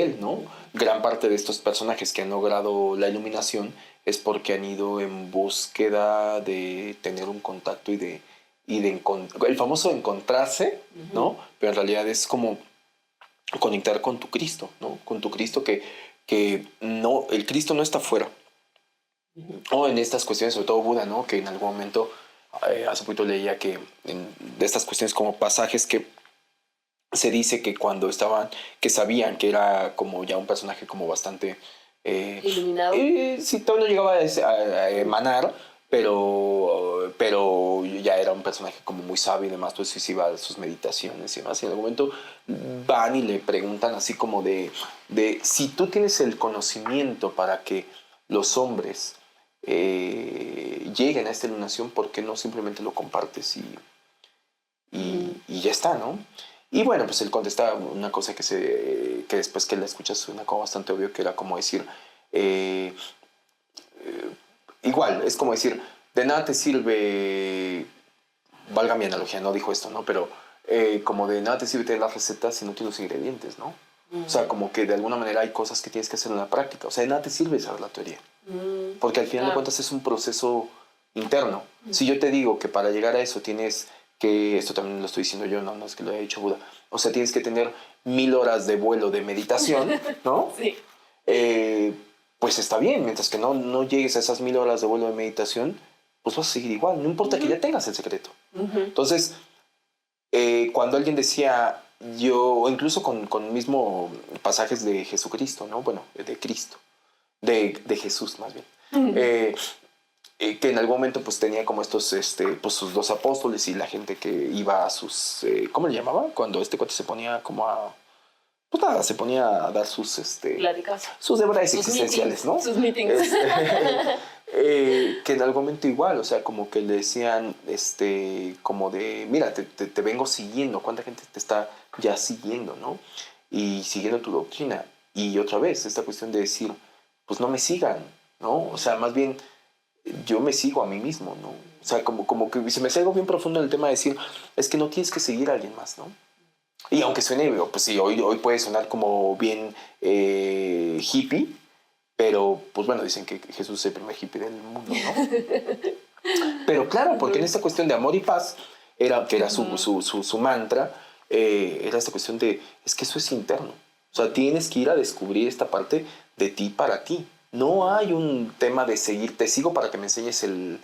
él, ¿no? Gran parte de estos personajes que han logrado la iluminación es porque han ido en búsqueda de tener un contacto y de el famoso encontrarse, ¿no? Pero en realidad es como conectar con tu Cristo, ¿no? Con tu Cristo que no, el Cristo no está fuera. O en estas cuestiones, sobre todo Buda, ¿no? Que en algún momento, hace poquito leía que de estas cuestiones como pasajes que se dice que cuando que sabían que era como ya un personaje como bastante iluminado. Sí, todavía no llegaba a emanar, pero ya era un personaje como muy sabio y demás, pues sí iba a sus meditaciones y demás. Y en algún momento van y le preguntan así como de si tú tienes el conocimiento para que los hombres lleguen a esta iluminación, ¿por qué no simplemente lo compartes y ya está, ¿no? Y bueno, pues él contesta una cosa que después que la escuchas suena como bastante obvio, que era como decir, igual, es como decir, de nada te sirve, valga mi analogía, no dijo esto, ¿no? Pero como de nada te sirve tener las recetas si no tienes los ingredientes, ¿no? O sea, como que de alguna manera hay cosas que tienes que hacer en la práctica. O sea, de nada te sirve saber la teoría. Porque al final de cuentas es un proceso interno. Si yo te digo que para llegar a eso tienes que, esto también lo estoy diciendo yo, no es que lo haya dicho Buda, o sea, tienes que tener 1000 horas de vuelo de meditación, ¿no? Sí. Pues está bien, mientras que no llegues a esas 1000 horas de vuelo de meditación, pues vas a seguir igual, no importa que ya tengas el secreto. Entonces, cuando alguien decía, o incluso con mismo pasajes de Jesucristo, ¿no? Bueno, de Cristo, de Jesús más bien, que en algún momento pues tenía como estos, pues sus 2 apóstoles y la gente que iba a sus, ¿cómo le llamaba? Cuando este cuate se ponía como a, pues nada, se ponía a dar sus, pláticas, sus debates existenciales, meetings, ¿no? Sus meetings. Que en algún momento igual, o sea, como que le decían, como de, mira, te vengo siguiendo, ¿cuánta gente te está ya siguiendo, no? Y siguiendo tu doctrina. Y otra vez, esta cuestión de decir, pues no me sigan, ¿no? O sea, más bien, yo me sigo a mí mismo, ¿no? O sea, como que se me hace algo bien profundo en el tema de decir, es que no tienes que seguir a alguien más, ¿no? Y aunque suene, pues sí, hoy puede sonar como bien hippie, pero pues bueno, dicen que Jesús es el primer hippie del mundo, ¿no? Pero claro, porque en esta cuestión de amor y paz, que era su mantra, era esta cuestión de, es que eso es interno. O sea, tienes que ir a descubrir esta parte de ti para ti. No hay un tema de seguir, te sigo para que me enseñes el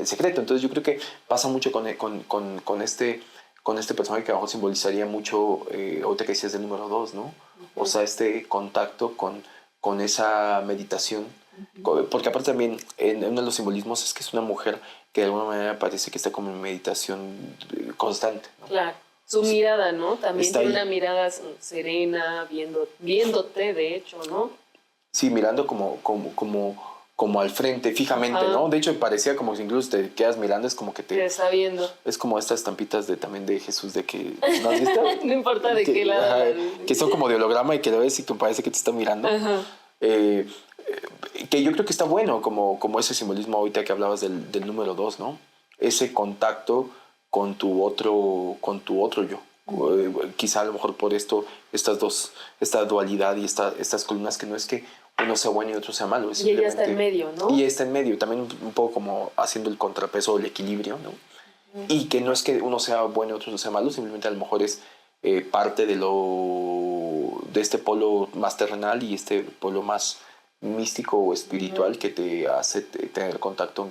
secreto. Entonces yo creo que pasa mucho con este personaje que abajo simbolizaría mucho, ahorita que decías del número 2, ¿no? O sea, este contacto con esa meditación. Porque aparte también, en uno de los simbolismos es que es una mujer que de alguna manera parece que está como en meditación constante, ¿no? Claro. Su mirada, ¿no? También Está tiene ahí. una mirada serena, viéndote, de hecho, ¿no? Sí, mirando como al frente, fijamente, ¿no? De hecho, parecía como si incluso te quedas mirando, es como que Te está viendo. Es como estas estampitas también de Jesús, de que... ¿No has visto? No importa de qué lado. Ajá, que son como de holograma y que lo ves y que parece que te está mirando. Que yo creo que está bueno, como ese simbolismo ahorita que hablabas del número 2, ¿no? Ese contacto con tu otro yo. Quizá a lo mejor por esta dualidad y estas columnas, que no es que uno sea bueno y otro sea malo. Y ella está en medio, ¿no? Y está en medio, también un poco como haciendo el contrapeso, el equilibrio, ¿no? Y que no es que uno sea bueno y otro sea malo, simplemente a lo mejor es parte de este polo más terrenal y este polo más místico o espiritual que te hace tener contacto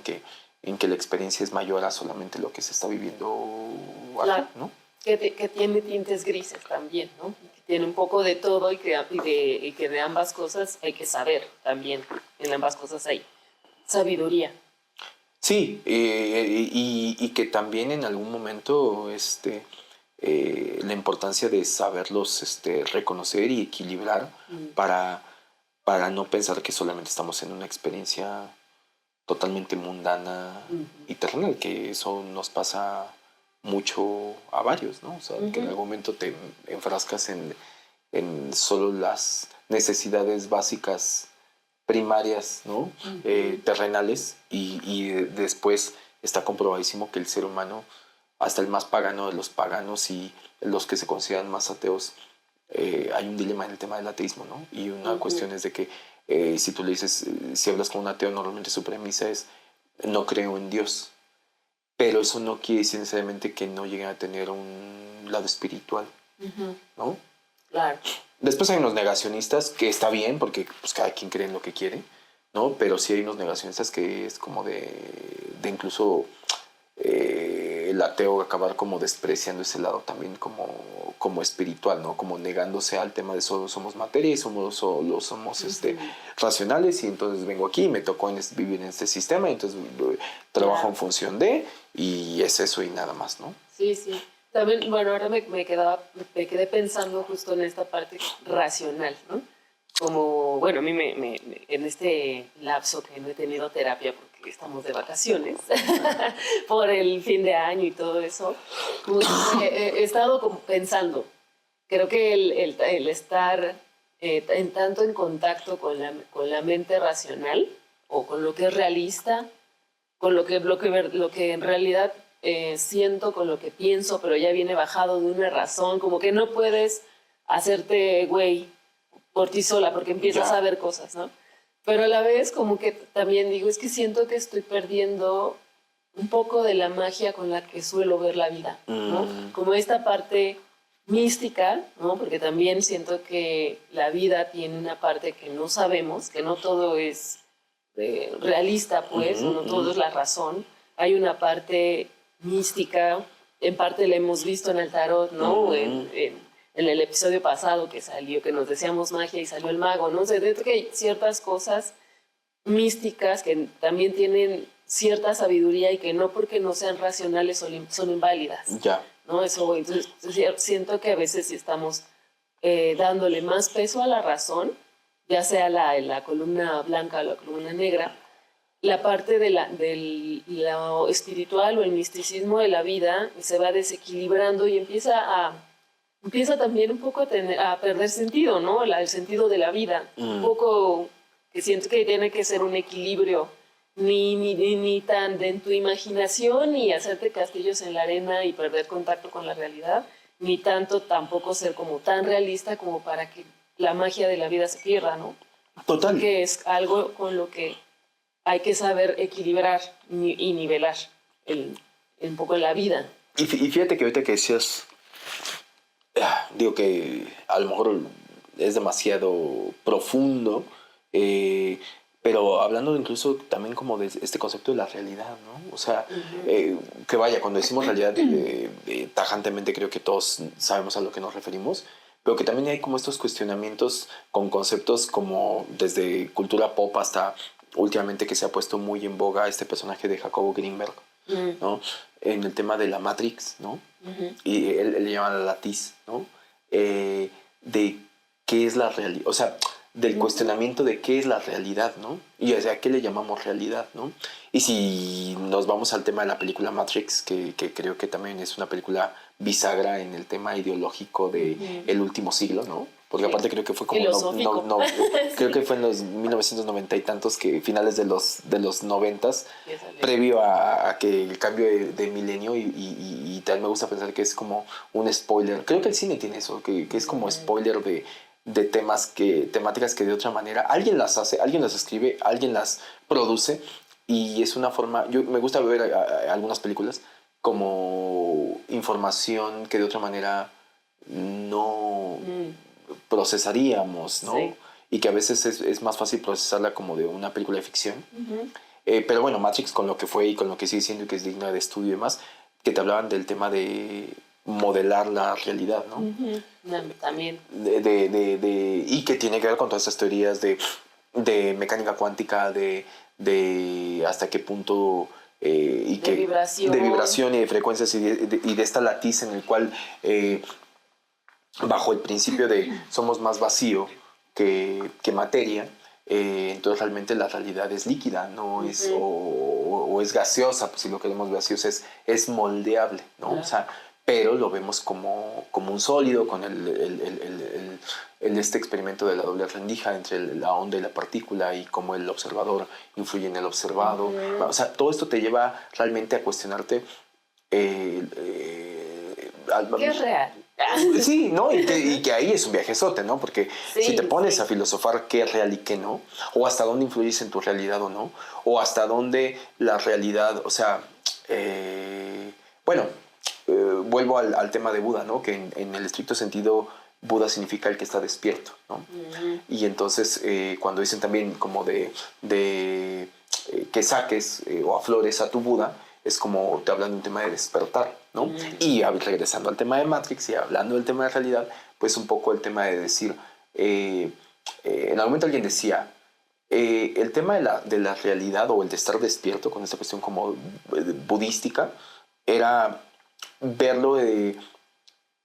en que la experiencia es mayor a solamente lo que se está viviendo acá, ¿no? Que tiene tintes grises también, ¿no? Que tiene un poco de todo y que de ambas cosas hay que saber también. En ambas cosas hay sabiduría. Sí, y que también en algún momento la importancia de saberlos reconocer y equilibrar para no pensar que solamente estamos en una experiencia totalmente mundana y terrenal, que eso nos pasa mucho a varios, ¿no? O sea, que en algún momento te enfrascas en solo las necesidades básicas primarias, ¿no? Terrenales, y después está comprobadísimo que el ser humano, hasta el más pagano de los paganos y los que se consideran más ateos, hay un dilema en el tema del ateísmo, ¿no? Y una cuestión es de que si tú le dices, si hablas con un ateo, normalmente su premisa es, no creo en Dios. Pero eso no quiere decir necesariamente que no lleguen a tener un lado espiritual, ¿no? Claro. Después hay unos negacionistas, que está bien, porque pues, cada quien cree en lo que quiere, ¿no? Pero sí hay unos negacionistas que es como de incluso el ateo acabar como despreciando ese lado también como espiritual, ¿no? Como negándose al tema de solo somos materia y solo somos racionales, y entonces vengo aquí y me tocó vivir en este sistema y entonces trabajo en función de, y es eso y nada más, ¿no? Sí, sí. También, bueno, ahora me quedé pensando justo en esta parte racional, ¿no? Como, bueno, a mí en este lapso que no he tenido terapia porque estamos de vacaciones por el fin de año y todo eso, pues, he estado como pensando, creo que el estar tanto en contacto con la mente racional o con lo que es realista, con lo que en realidad siento con lo que pienso, pero ya viene bajado de una razón, como que no puedes hacerte güey por ti sola porque empiezas a ver cosas, ¿no? Pero a la vez como que también digo, es que siento que estoy perdiendo un poco de la magia con la que suelo ver la vida, ¿no? Como esta parte mística, ¿no? Porque también siento que la vida tiene una parte que no sabemos, que no todo es realista, pues, no todo es la razón. Hay una parte mística, en parte la hemos visto en el tarot, ¿no? En el episodio pasado que salió, que nos decíamos magia y salió el mago, ¿no? O sea, dentro que hay ciertas cosas místicas que también tienen cierta sabiduría y que no porque no sean racionales son inválidas. Ya. ¿No? Eso, entonces, siento que a veces sí estamos dándole más peso a la razón, ya sea la columna blanca o la columna negra, la parte de lo espiritual o el misticismo de la vida se va desequilibrando y empieza también un poco a perder sentido, ¿no? El sentido de la vida. Un poco que siento que tiene que ser un equilibrio, ni tan de en tu imaginación y hacerte castillos en la arena y perder contacto con la realidad, ni tanto tampoco ser como tan realista como para que la magia de la vida se pierda, ¿no? Total. Que es algo con lo que hay que saber equilibrar y nivelar un poco en la vida. Y fíjate que ahorita que decías, digo que a lo mejor es demasiado profundo, pero hablando incluso también como de este concepto de la realidad, ¿no? O sea, que vaya, cuando decimos realidad, tajantemente creo que todos sabemos a lo que nos referimos, pero que también hay como estos cuestionamientos con conceptos como desde cultura pop hasta últimamente que se ha puesto muy en boga este personaje de Jacobo Greenberg, ¿no? En el tema de la Matrix, ¿no? Y él le llama la latiz, ¿no? De qué es la realidad, o sea, del cuestionamiento de qué es la realidad, ¿no? Y o sea, ¿a qué le llamamos realidad, no? Y si nos vamos al tema de la película Matrix, que creo que también es una película bisagra en el tema ideológico de el último siglo, ¿no? Porque aparte creo que fue como creo que fue en los 1990 y tantos, que finales de los 90s, previo a que el cambio de milenio, y tal, me gusta pensar que es como un spoiler. Creo que el cine tiene eso, que es como spoiler de temáticas que de otra manera alguien las hace, alguien las escribe, alguien las produce, y es una forma. Yo me gusta ver algunas películas como información que de otra manera no procesaríamos, ¿no? Sí. Y que a veces es más fácil procesarla como de una película de ficción. Pero bueno, Matrix, con lo que fue y con lo que sigue siendo y que es digna de estudio y demás, que te hablaban del tema de modelar la realidad, ¿no? También. Y que tiene que ver con todas estas teorías de mecánica cuántica, de hasta qué punto... de vibración y de frecuencias y de esta latiz en el cual... bajo el principio de somos más vacío que materia, entonces realmente la realidad es líquida, no es, o es gaseosa, pues si lo queremos ver así, o sea, es moldeable, ¿no? O sea, pero lo vemos como un sólido, con este experimento de la doble rendija entre la onda y la partícula, y cómo el observador influye en el observado. O sea, todo esto te lleva realmente a cuestionarte ¿qué es real? Sí, ¿no? Y que ahí es un viajezote, ¿no? Porque si te pones a filosofar qué es real y qué no, o hasta dónde influyes en tu realidad o no, o hasta dónde la realidad, o sea, vuelvo al tema de Buda, ¿no? Que en el estricto sentido Buda significa el que está despierto, ¿no? Y entonces cuando dicen también como de que saques o aflores a tu Buda, es como te hablan de un tema de despertar, ¿no? Y regresando al tema de Matrix y hablando del tema de realidad, pues un poco el tema de decir, en algún momento alguien decía, el tema de la realidad o el de estar despierto, con esta cuestión como budística, era verlo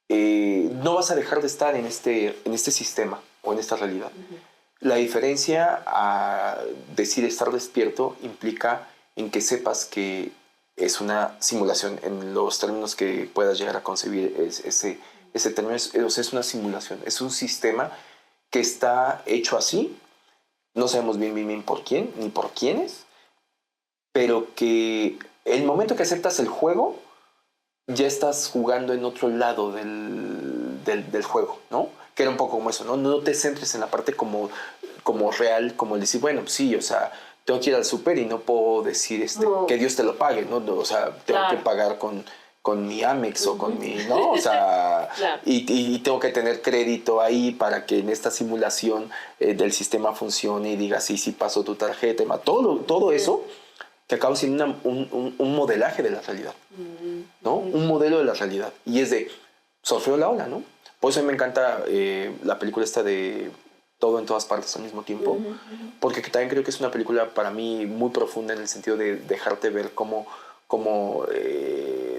no vas a dejar de estar en este sistema o en esta realidad. La diferencia a decir estar despierto implica en que sepas que es una simulación, en los términos que puedas llegar a concebir ese término, es una simulación, es un sistema que está hecho así, no sabemos bien por quién ni por quiénes, pero que el momento que aceptas el juego, ya estás jugando en otro lado del juego, ¿no? Que era un poco como eso, ¿no? No te centres en la parte como real, como el decir, bueno, pues sí, o sea, tengo que ir al súper y no puedo decir No. que Dios te lo pague, ¿no? O sea, tengo Claro. que pagar con mi Amex o con mi, ¿no? O sea, Claro. y tengo que tener crédito ahí para que en esta simulación del sistema funcione y diga, sí, pasó tu tarjeta, todo eso que acaba siendo un modelaje de la realidad, ¿no? Un modelo de la realidad. Y es de, surfeo la ola, ¿no? Por eso a mí me encanta la película esta de Todo en todas partes al mismo tiempo, porque también creo que es una película para mí muy profunda en el sentido de dejarte ver cómo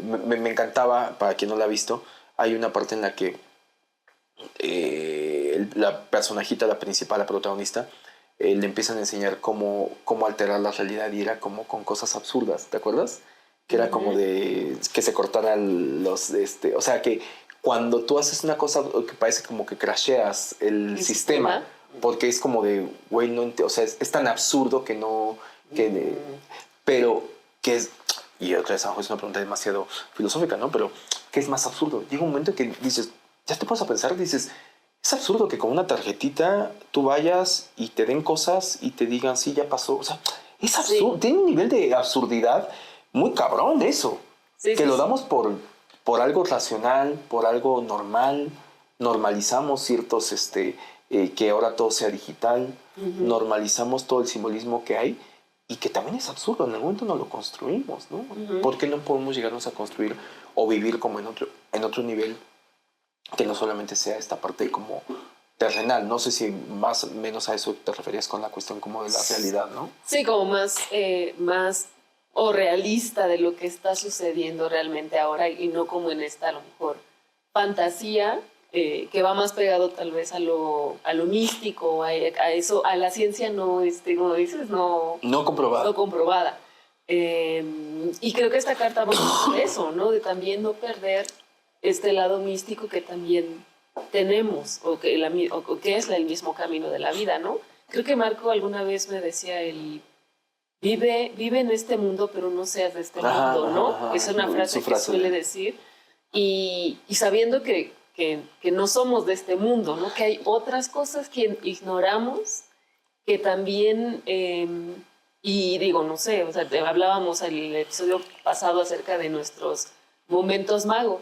me encantaba, para quien no la ha visto, hay una parte en la que la personajita, la principal, la protagonista, le empiezan a enseñar cómo alterar la realidad y era como con cosas absurdas, ¿te acuerdas? Que era como de que se cortaran o sea que cuando tú haces una cosa que parece como que crasheas el sistema, porque es como de, güey, o sea, es tan absurdo que no, pero que es, y otra vez a lo mejor es una pregunta demasiado filosófica, ¿no? Pero ¿qué es más absurdo? Llega un momento en que dices, ya te pones a pensar, dices, es absurdo que con una tarjetita tú vayas y te den cosas y te digan, sí, ya pasó. O sea, es absurdo. Sí. Tiene un nivel de absurdidad muy cabrón eso. Sí, que lo damos por algo racional, por algo normal. Normalizamos ciertos, que ahora todo sea digital. Normalizamos todo el simbolismo que hay y que también es absurdo. En algún momento no lo construimos, ¿no? ¿Por qué no podemos llegarnos a construir o vivir como en otro nivel? Que no solamente sea esta parte como terrenal. No sé si más o menos a eso te referías con la cuestión como de la realidad, ¿no? Sí, como más o realista de lo que está sucediendo realmente ahora y no como en esta, a lo mejor, fantasía que va más pegado tal vez a lo místico, a eso, a la ciencia no, como dices, no comprobada. No comprobada. Y creo que esta carta va por eso, ¿no? De también no perder este lado místico que también tenemos, o que es el mismo camino de la vida, ¿no? Creo que Marco alguna vez me decía, vive en este mundo, pero no seas de este mundo, ¿no? Es una frase que suele decir, y sabiendo que no somos de este mundo, ¿no? Que hay otras cosas que ignoramos, que también, y digo, no sé, o sea, hablábamos en el episodio pasado acerca de nuestros momentos magos.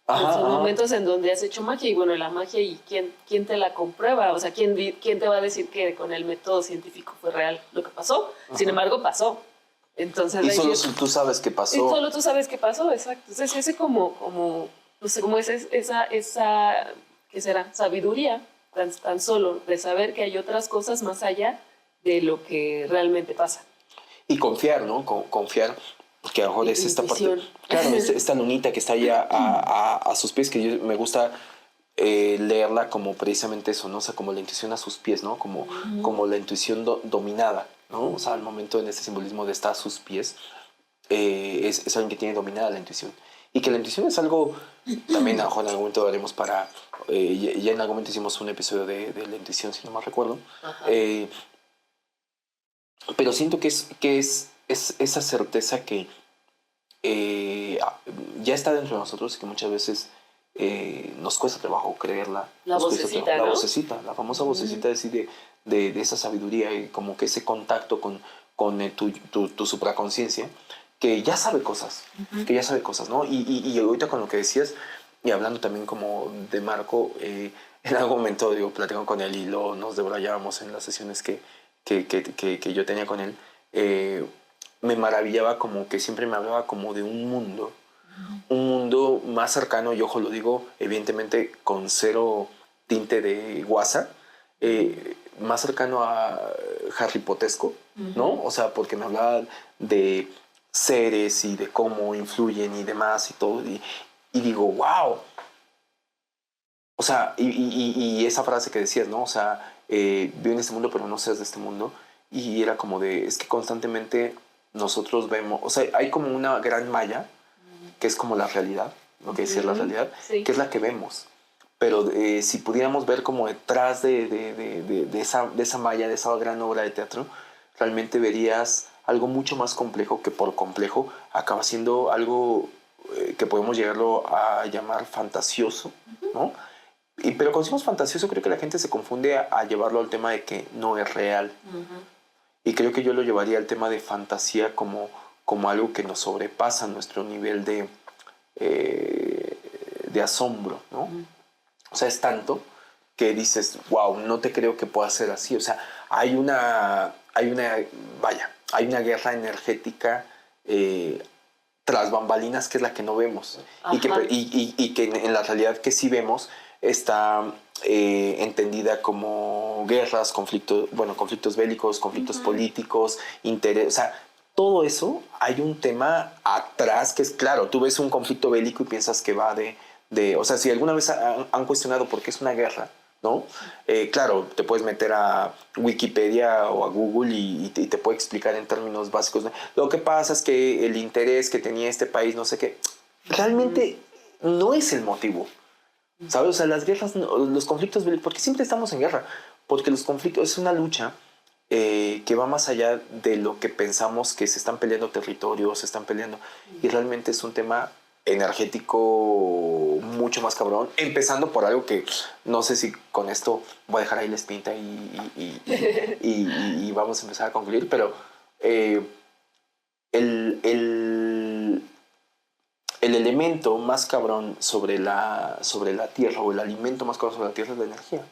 Son momentos en donde has hecho magia y bueno, la magia y quién te la comprueba, o sea, quién te va a decir que con el método científico fue real lo que pasó. Sin embargo, pasó. Entonces, y solo tú sabes qué pasó. Y solo tú sabes qué pasó, exacto. Entonces ese como no sé, como esa ¿qué será? Sabiduría, tan solo de saber que hay otras cosas más allá de lo que realmente pasa. Y confiar, ¿no? Confiar. Porque a lo mejor es esta parte, claro, esta lunita que está allá a sus pies, que me gusta leerla como precisamente eso, ¿no? O sea, como la intuición a sus pies, ¿no? Como la intuición dominada, ¿no? O sea, al momento en este simbolismo de estar a sus pies, es alguien que tiene dominada la intuición. Y que la intuición es algo, también a lo mejor en algún momento haremos para, ya en algún momento hicimos un episodio de la intuición, si no mal recuerdo, pero siento que es esa certeza que ya está dentro de nosotros y que muchas veces nos cuesta trabajo creerla. La vocecita, ¿no? La vocecita, la famosa vocecita de esa sabiduría y como que ese contacto con tu supraconciencia que ya sabe cosas, ¿no? Y ahorita con lo que decías y hablando también como de Marco, en algún momento platicando con él y nos debrayábamos en las sesiones que yo tenía con él, me maravillaba como que siempre me hablaba como de un mundo más cercano, y ojo, lo digo evidentemente con cero tinte de guasa, más cercano a Harry Potesco, ¿no? O sea, porque me hablaba de seres y de cómo influyen y demás y todo, y digo, wow. O sea, y esa frase que decías, ¿no? O sea, vive en este mundo pero no seas de este mundo, y era como de, es que constantemente nosotros vemos, o sea, hay como una gran malla que es como la realidad, lo que decía la realidad, sí, que es la que vemos, pero si pudiéramos ver como detrás de esa malla, de esa gran obra de teatro, realmente verías algo mucho más complejo que por complejo acaba siendo algo que podemos llegarlo a llamar fantasioso, ¿no? Pero cuando decimos fantasioso, creo que la gente se confunde a llevarlo al tema de que no es real. Y creo que yo lo llevaría al tema de fantasía como algo que nos sobrepasa nuestro nivel de asombro, ¿no? O sea, es tanto que dices, wow, no te creo que pueda ser así. O sea, hay una guerra energética tras bambalinas que es la que no vemos. Y que en la realidad que sí vemos está entendida como guerras, conflictos bélicos, conflictos políticos, interés, o sea, todo eso, hay un tema atrás que es claro, tú ves un conflicto bélico y piensas que va o sea, si alguna vez han cuestionado por qué es una guerra, ¿no? Claro, te puedes meter a Wikipedia o a Google y te puede explicar en términos básicos, ¿no? Lo que pasa es que el interés que tenía este país, no sé qué, realmente no es el motivo, ¿sabes? O sea, las guerras, los conflictos, porque siempre estamos en guerra, porque los conflictos es una lucha que va más allá de lo que pensamos que se están peleando territorios, se están peleando, y realmente es un tema energético mucho más cabrón, empezando por algo que no sé si con esto voy a dejar ahí la espinta y vamos a empezar a concluir, pero el elemento más cabrón sobre la Tierra, o el alimento más cabrón sobre la Tierra, es la energía.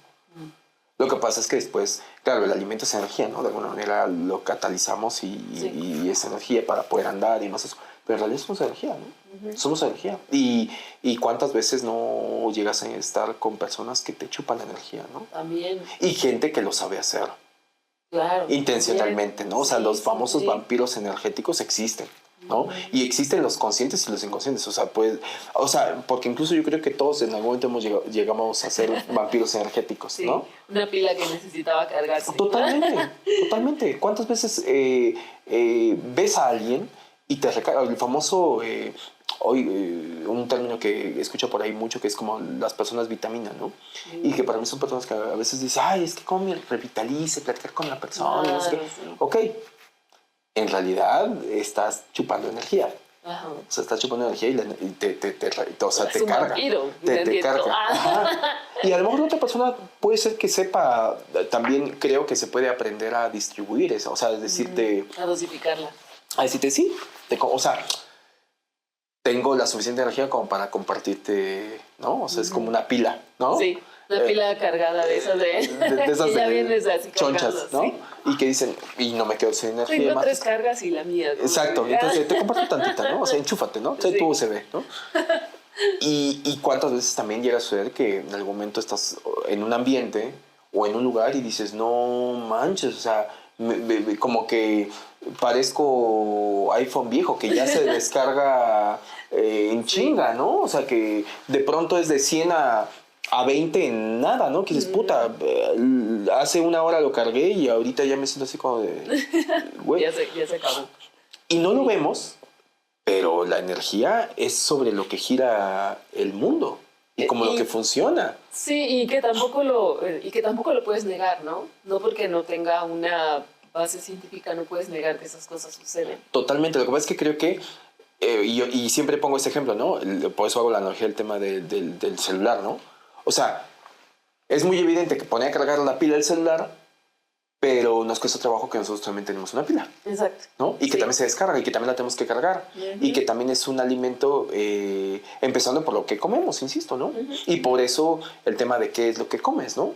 Lo que pasa es que después, claro, el alimento es energía, ¿no? De alguna manera lo catalizamos y es energía para poder andar y más eso. Pero en realidad somos energía, ¿no? Somos energía. Y cuántas veces no llegas a estar con personas que te chupan la energía, ¿no? También. Y gente que lo sabe hacer. Claro. Intencionalmente, ¿no? O sea, los famosos vampiros energéticos existen, ¿no? Y existen los conscientes y los inconscientes, o sea, porque incluso yo creo que todos en algún momento llegamos a ser vampiros energéticos, ¿no? Una pila que necesitaba cargarse. Totalmente. ¿Cuántas veces ves a alguien y te recarga? El famoso, un término que escucho por ahí mucho, que es como las personas vitamina, ¿no? Y que para mí son personas que a veces dicen, ay, es que cómo me revitalice platicar con la persona, no sé qué. Ok. En realidad estás chupando energía. Ajá. O sea, estás chupando energía y te carga. Vampiro, te carga. Ajá. Y a lo mejor otra persona puede ser que sepa, también creo que se puede aprender a distribuir eso. O sea, decirte... A dosificarla. A decirte sí. O sea, tengo la suficiente energía como para compartirte, ¿no? O sea, es como una pila, ¿no? Sí. Una pila cargada de esas de esas que ya vienes así chonchas, cargado, ¿no? ¿sí? Y que dicen, y no me quedo sin energía. Tengo más. 3 cargas y la mía. ¿No? Exacto, entonces te comparto tantita, ¿no? O sea, enchúfate, ¿no? Trae tu USB, ¿no? Y cuántas veces también llega a suceder que en algún momento estás en un ambiente o en un lugar y dices, no manches, o sea, como que parezco iPhone viejo que ya se descarga en chinga, ¿no? O sea, que de pronto es de 100 a 20 en nada, ¿no? Que dices, puta, hace una hora lo cargué y ahorita ya me siento así como de... Güey. Ya se acabó. Y no lo vemos, pero la energía es sobre lo que gira el mundo y como lo que funciona. Sí, y que tampoco lo puedes negar, ¿no? No porque no tenga una base científica no puedes negar que esas cosas suceden. Totalmente. Lo que pasa es que creo que y siempre pongo este ejemplo, ¿no? Por eso hago la analogía del tema del celular, ¿no? O sea, es muy evidente que pone a cargar la pila del celular, pero nos cuesta trabajo que nosotros también tenemos una pila. Exacto. ¿No? Y que también se descarga y que también la tenemos que cargar. Y que también es un alimento, empezando por lo que comemos, insisto, ¿no? Y por eso el tema de qué es lo que comes, ¿no?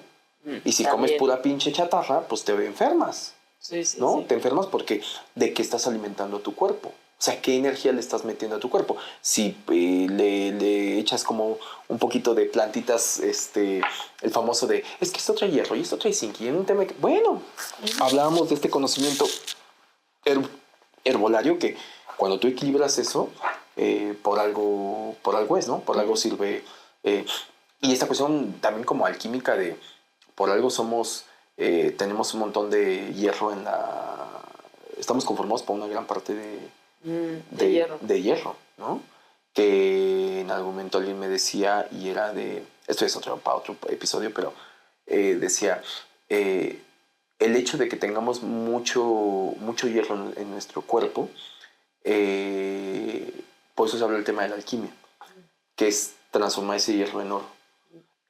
Y si comes pura pinche chatarra, pues te enfermas. Sí, ¿no? Sí. Te enfermas porque de qué estás alimentando a tu cuerpo. O sea, ¿qué energía le estás metiendo a tu cuerpo? Si le echas como un poquito de plantitas, el famoso de, es que esto trae hierro y esto trae zinc. Y en un tema que, bueno, hablábamos de este conocimiento herbolario que cuando tú equilibras eso, por algo es, ¿no? Por algo sirve. Y esta cuestión también como alquímica de, por algo somos, tenemos un montón de hierro en la... Estamos conformados por una gran parte de hierro, ¿no? Que en algún momento alguien me decía, y era de... Esto es para otro episodio, pero decía, el hecho de que tengamos mucho hierro en nuestro cuerpo, por eso se habla del tema de la alquimia, que es transformar ese hierro en oro.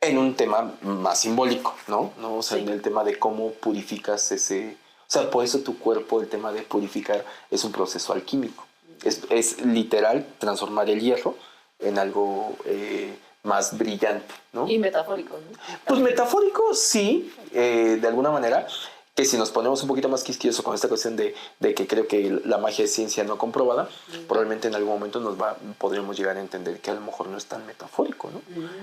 En un tema más simbólico, ¿no? O sea, en el tema de cómo purificas ese... O sea, por eso tu cuerpo, el tema de purificar, es un proceso alquímico. Es literal transformar el hierro en algo más brillante, ¿no? Y metafórico, ¿no? Pues metafórico, sí, de alguna manera, que si nos ponemos un poquito más quisquillosos con esta cuestión de que creo que la magia es ciencia no comprobada, probablemente en algún momento podríamos llegar a entender que a lo mejor no es tan metafórico, ¿no?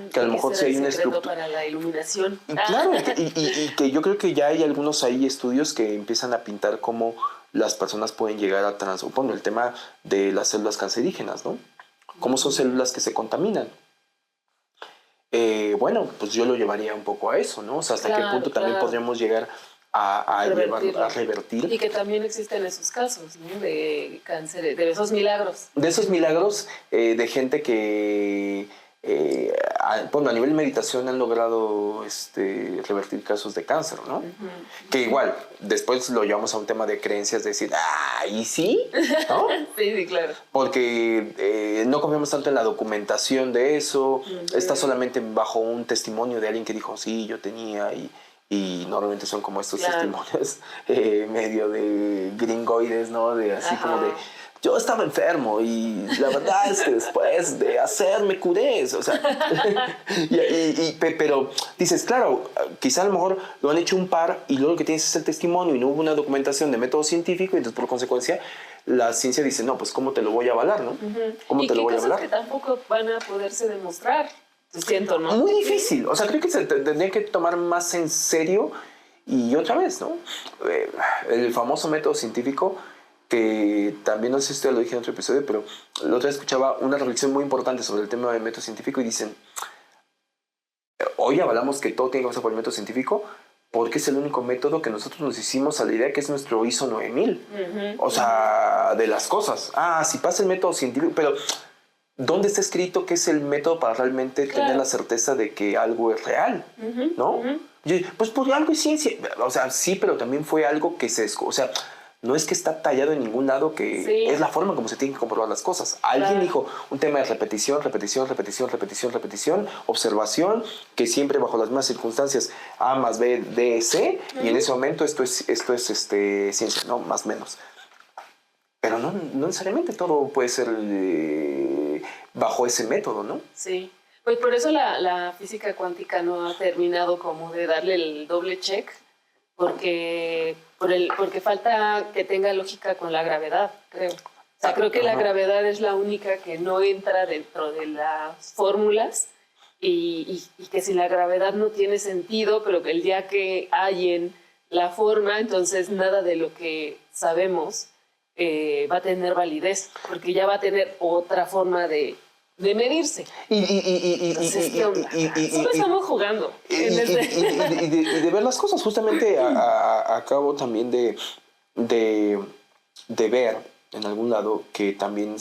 Que a lo mejor sí hay una estructura para la iluminación. Claro, y que yo creo que ya hay algunos ahí estudios que empiezan a pintar cómo las personas pueden llegar a bueno, el tema de las células cancerígenas, ¿no? Cómo son células que se contaminan. Bueno, pues yo lo llevaría un poco a eso, ¿no? O sea, hasta qué punto también podríamos llegar a revertir. Y que también existen esos casos, ¿no? De cáncer, de esos milagros. De esos milagros de gente que, bueno, a nivel de meditación han logrado revertir casos de cáncer, ¿no? Uh-huh. Que igual, después lo llevamos a un tema de creencias, de decir, ¿y sí? ¿No? Sí, claro. Porque no confiamos tanto en la documentación de eso, uh-huh. Está solamente bajo un testimonio de alguien que dijo, sí, yo tenía, y normalmente son como estos testimonios medio de gringoides, ¿no? De así como de, yo estaba enfermo y la verdad es que después de me curé, o sea, pero dices, claro, quizá a lo mejor lo han hecho un par y luego lo que tienes es el testimonio y no hubo una documentación de método científico y entonces por consecuencia la ciencia dice, no, pues ¿cómo te lo voy a avalar, no? Uh-huh. ¿Cómo te lo voy a avalar? Y que tampoco van a poderse demostrar. Siento, ¿no? Muy difícil. O sea, creo que se tendría que tomar más en serio. Y otra vez, ¿no? El famoso método científico, que también no sé si usted lo dije en otro episodio, pero la otra vez escuchaba una reflexión muy importante sobre el tema del método científico y dicen, hoy avalamos que todo tiene que pasar por el método científico porque es el único método que nosotros nos hicimos a la idea que es nuestro ISO 9000. Uh-huh. O sea, de las cosas. Si pasa el método científico, pero... ¿dónde está escrito que es el método para realmente tener la certeza de que algo es real? Uh-huh, ¿no? Uh-huh. Pues por algo es ciencia. O sea, sí, pero también fue algo que o sea, no es que está tallado en ningún lado que es la forma como se tienen que comprobar las cosas. Alguien dijo un tema de repetición, observación, que siempre bajo las mismas circunstancias A más B, D, C, uh-huh. Y en ese momento esto es ciencia, ¿no? Más o menos. Pero no necesariamente todo puede ser bajo ese método, ¿no? Sí. Pues por eso la física cuántica no ha terminado como de darle el doble check, porque falta que tenga lógica con la gravedad, creo. O sea, creo que la gravedad es la única que no entra dentro de las fórmulas y que si la gravedad no tiene sentido, pero que el día que hallen la forma, entonces nada de lo que sabemos va a tener validez, porque ya va a tener otra forma de medirse. Solo estamos jugando. Y de ver las cosas. Justamente acabo también de ver en algún lado que también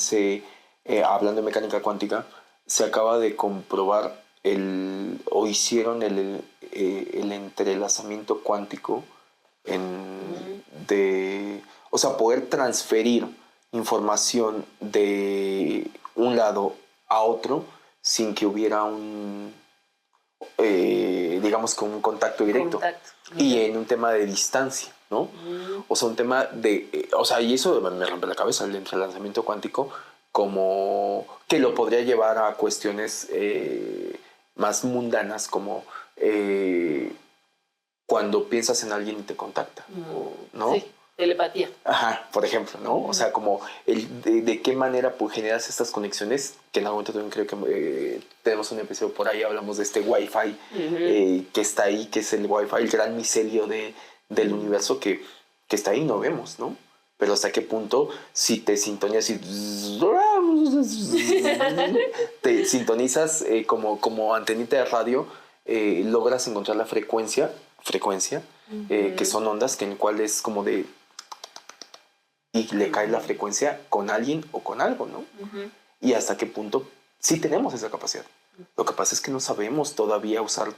hablando de mecánica cuántica, se acaba de comprobar hicieron el entrelazamiento cuántico o sea, poder transferir información de un lado a otro sin que hubiera digamos que un contacto directo. Y en un tema de distancia, ¿no? O sea, un tema o sea, y eso me rompe la cabeza, el entrelazamiento cuántico, como que lo podría llevar a cuestiones más mundanas, como cuando piensas en alguien y te contacta, ¿no? Sí. Telepatía. Ajá, por ejemplo, ¿no? O sea, como de qué manera generas estas conexiones, que en algún momento también creo que tenemos un episodio por ahí, hablamos de este Wi-Fi que está ahí, que es el Wi-Fi, el gran misterio del universo que está ahí, no vemos, ¿no? Pero hasta qué punto, si te sintonizas te sintonizas como antenita de radio, logras encontrar la frecuencia, que son ondas, que en cual es como de... y le cae la frecuencia con alguien o con algo, ¿no? Uh-huh. Y hasta qué punto sí tenemos esa capacidad. Lo que pasa es que no sabemos todavía usar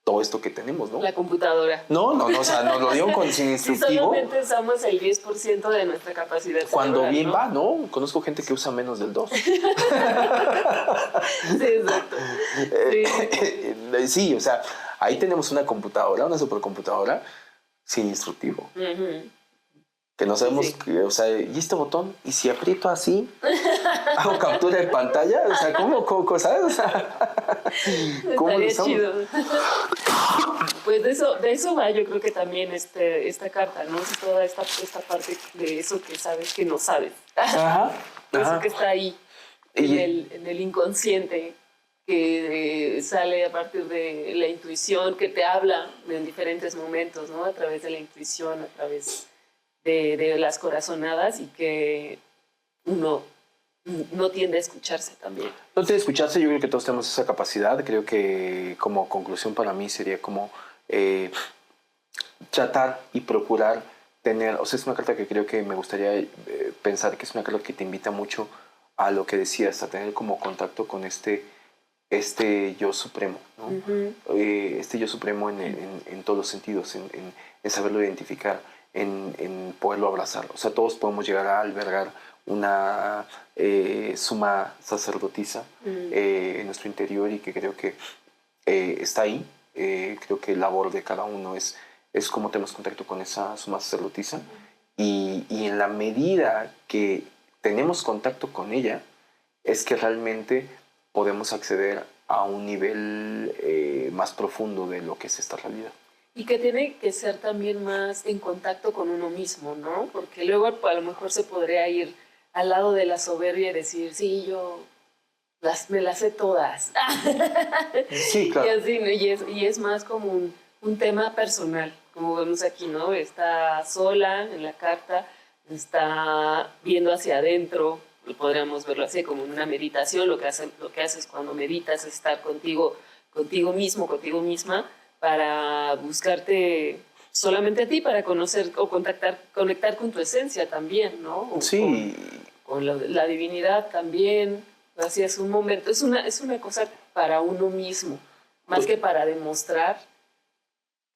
todo esto que tenemos, ¿no? La computadora. No, o sea, nos lo dieron sin Si instructivo. solamente usamos el 10% de nuestra capacidad Cuando cerebral, bien ¿no? va, ¿no? Conozco gente que usa menos del 2. Sí, exacto. Sí. Sí, o sea, ahí tenemos una computadora, una supercomputadora sin instructivo. Ujú. Que no sabemos, Sí. o sea, ¿y este botón? ¿Y si aprieto así? ¿Hago captura de pantalla? O sea, ¿cómo sabes? O sea, ¿cómo lo Estaría usamos? chido. Pues de eso va, yo creo que también esta carta, ¿no? Es toda esta parte de eso que sabes que no sabes. Ajá, Eso ajá. que está ahí, Y- en el inconsciente, que sale a partir de la intuición, que te habla en diferentes momentos, ¿no? A través de la intuición, a través de las corazonadas, y que uno no tiende a escucharse también. No te escuchaste, yo creo que todos tenemos esa capacidad. Creo que como conclusión para mí sería como tratar y procurar tener, o sea, es una carta que creo que me gustaría pensar que es una carta que te invita mucho a lo que decías, a tener como contacto con este yo supremo, ¿no? Ujú. Este yo supremo en todos los sentidos, en saberlo identificar, en poderlo abrazar. O sea, todos podemos llegar a albergar una suma sacerdotisa en nuestro interior, y que creo que está ahí. Creo que la labor de cada uno es cómo tenemos contacto con esa suma sacerdotisa, y en la medida que tenemos contacto con ella es que realmente podemos acceder a un nivel más profundo de lo que es esta realidad. Y que tiene que ser también más en contacto con uno mismo, ¿no? Porque luego a lo mejor se podría ir al lado de la soberbia y decir, sí, yo me las sé todas. Sí, claro. Y así, ¿no? Y es más como un tema personal, como vemos aquí, ¿no? Está sola en la carta, está viendo hacia adentro, podríamos verlo así como en una meditación. Lo que haces cuando meditas es estar contigo mismo, contigo misma, para buscarte solamente a ti, para conocer o conectar con tu esencia también, ¿no? O Sí, con la divinidad también. Así es un momento, es una cosa para uno mismo, más que para demostrar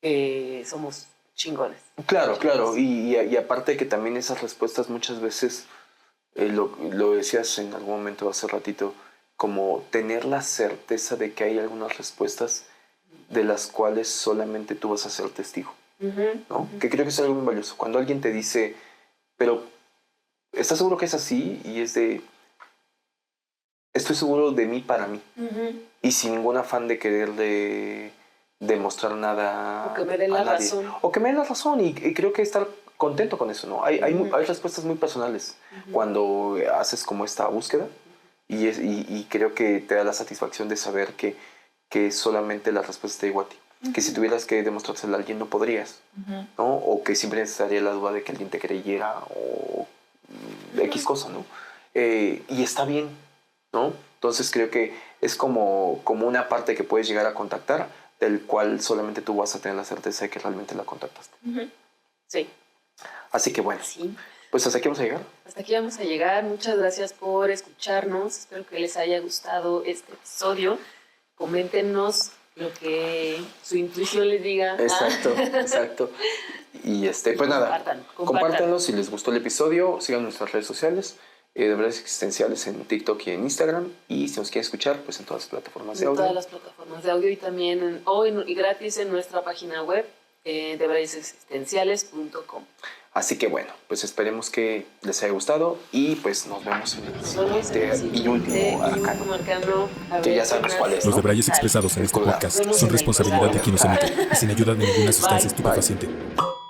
que somos chingones. claro. Y aparte que también esas respuestas muchas veces, lo decías en algún momento hace ratito, como tener la certeza de que hay algunas respuestas de las cuales solamente tú vas a ser testigo, ¿no? Que creo que es algo muy valioso. Cuando alguien te dice, pero ¿estás seguro que es así? Y es de, estoy seguro de mí para mí. Y sin ningún afán de querer demostrar nada O que me den a la nadie. razón. O que me den la razón. Y creo que estar contento con eso, ¿no? Hay respuestas muy personales cuando haces como esta búsqueda, y creo que te da la satisfacción de saber que solamente la respuesta está igual a ti. Que si tuvieras que demostrársela a alguien no podrías, ¿no? O que siempre estaría la duda de que alguien te creyera o X cosa, ¿no? Y está bien, ¿no? Entonces creo que es como una parte que puedes llegar a contactar, del cual solamente tú vas a tener la certeza de que realmente la contactaste. Sí. Así que bueno, Sí. pues hasta aquí vamos a llegar. Hasta aquí vamos a llegar. Muchas gracias por escucharnos. Espero que les haya gustado este episodio. Coméntenos lo que su intuición les diga. Exacto. Y pues nada, compártanlo si les gustó el episodio, sigan nuestras redes sociales, de verdad existenciales en TikTok y en Instagram, y si nos quieren escuchar, pues en todas las plataformas de En audio. todas las plataformas de audio, y también y gratis en nuestra página web, debrayesexistenciales.com. Así que bueno, pues esperemos que les haya gustado, y pues nos vemos en el Nos vemos en el siguiente y último arcano. Que ya sabemos cuál es, Los ¿no? debrayes expresados en este Colgado. podcast son responsabilidad de quien los emite y sin ayuda de ninguna sustancia Bye. estupefaciente.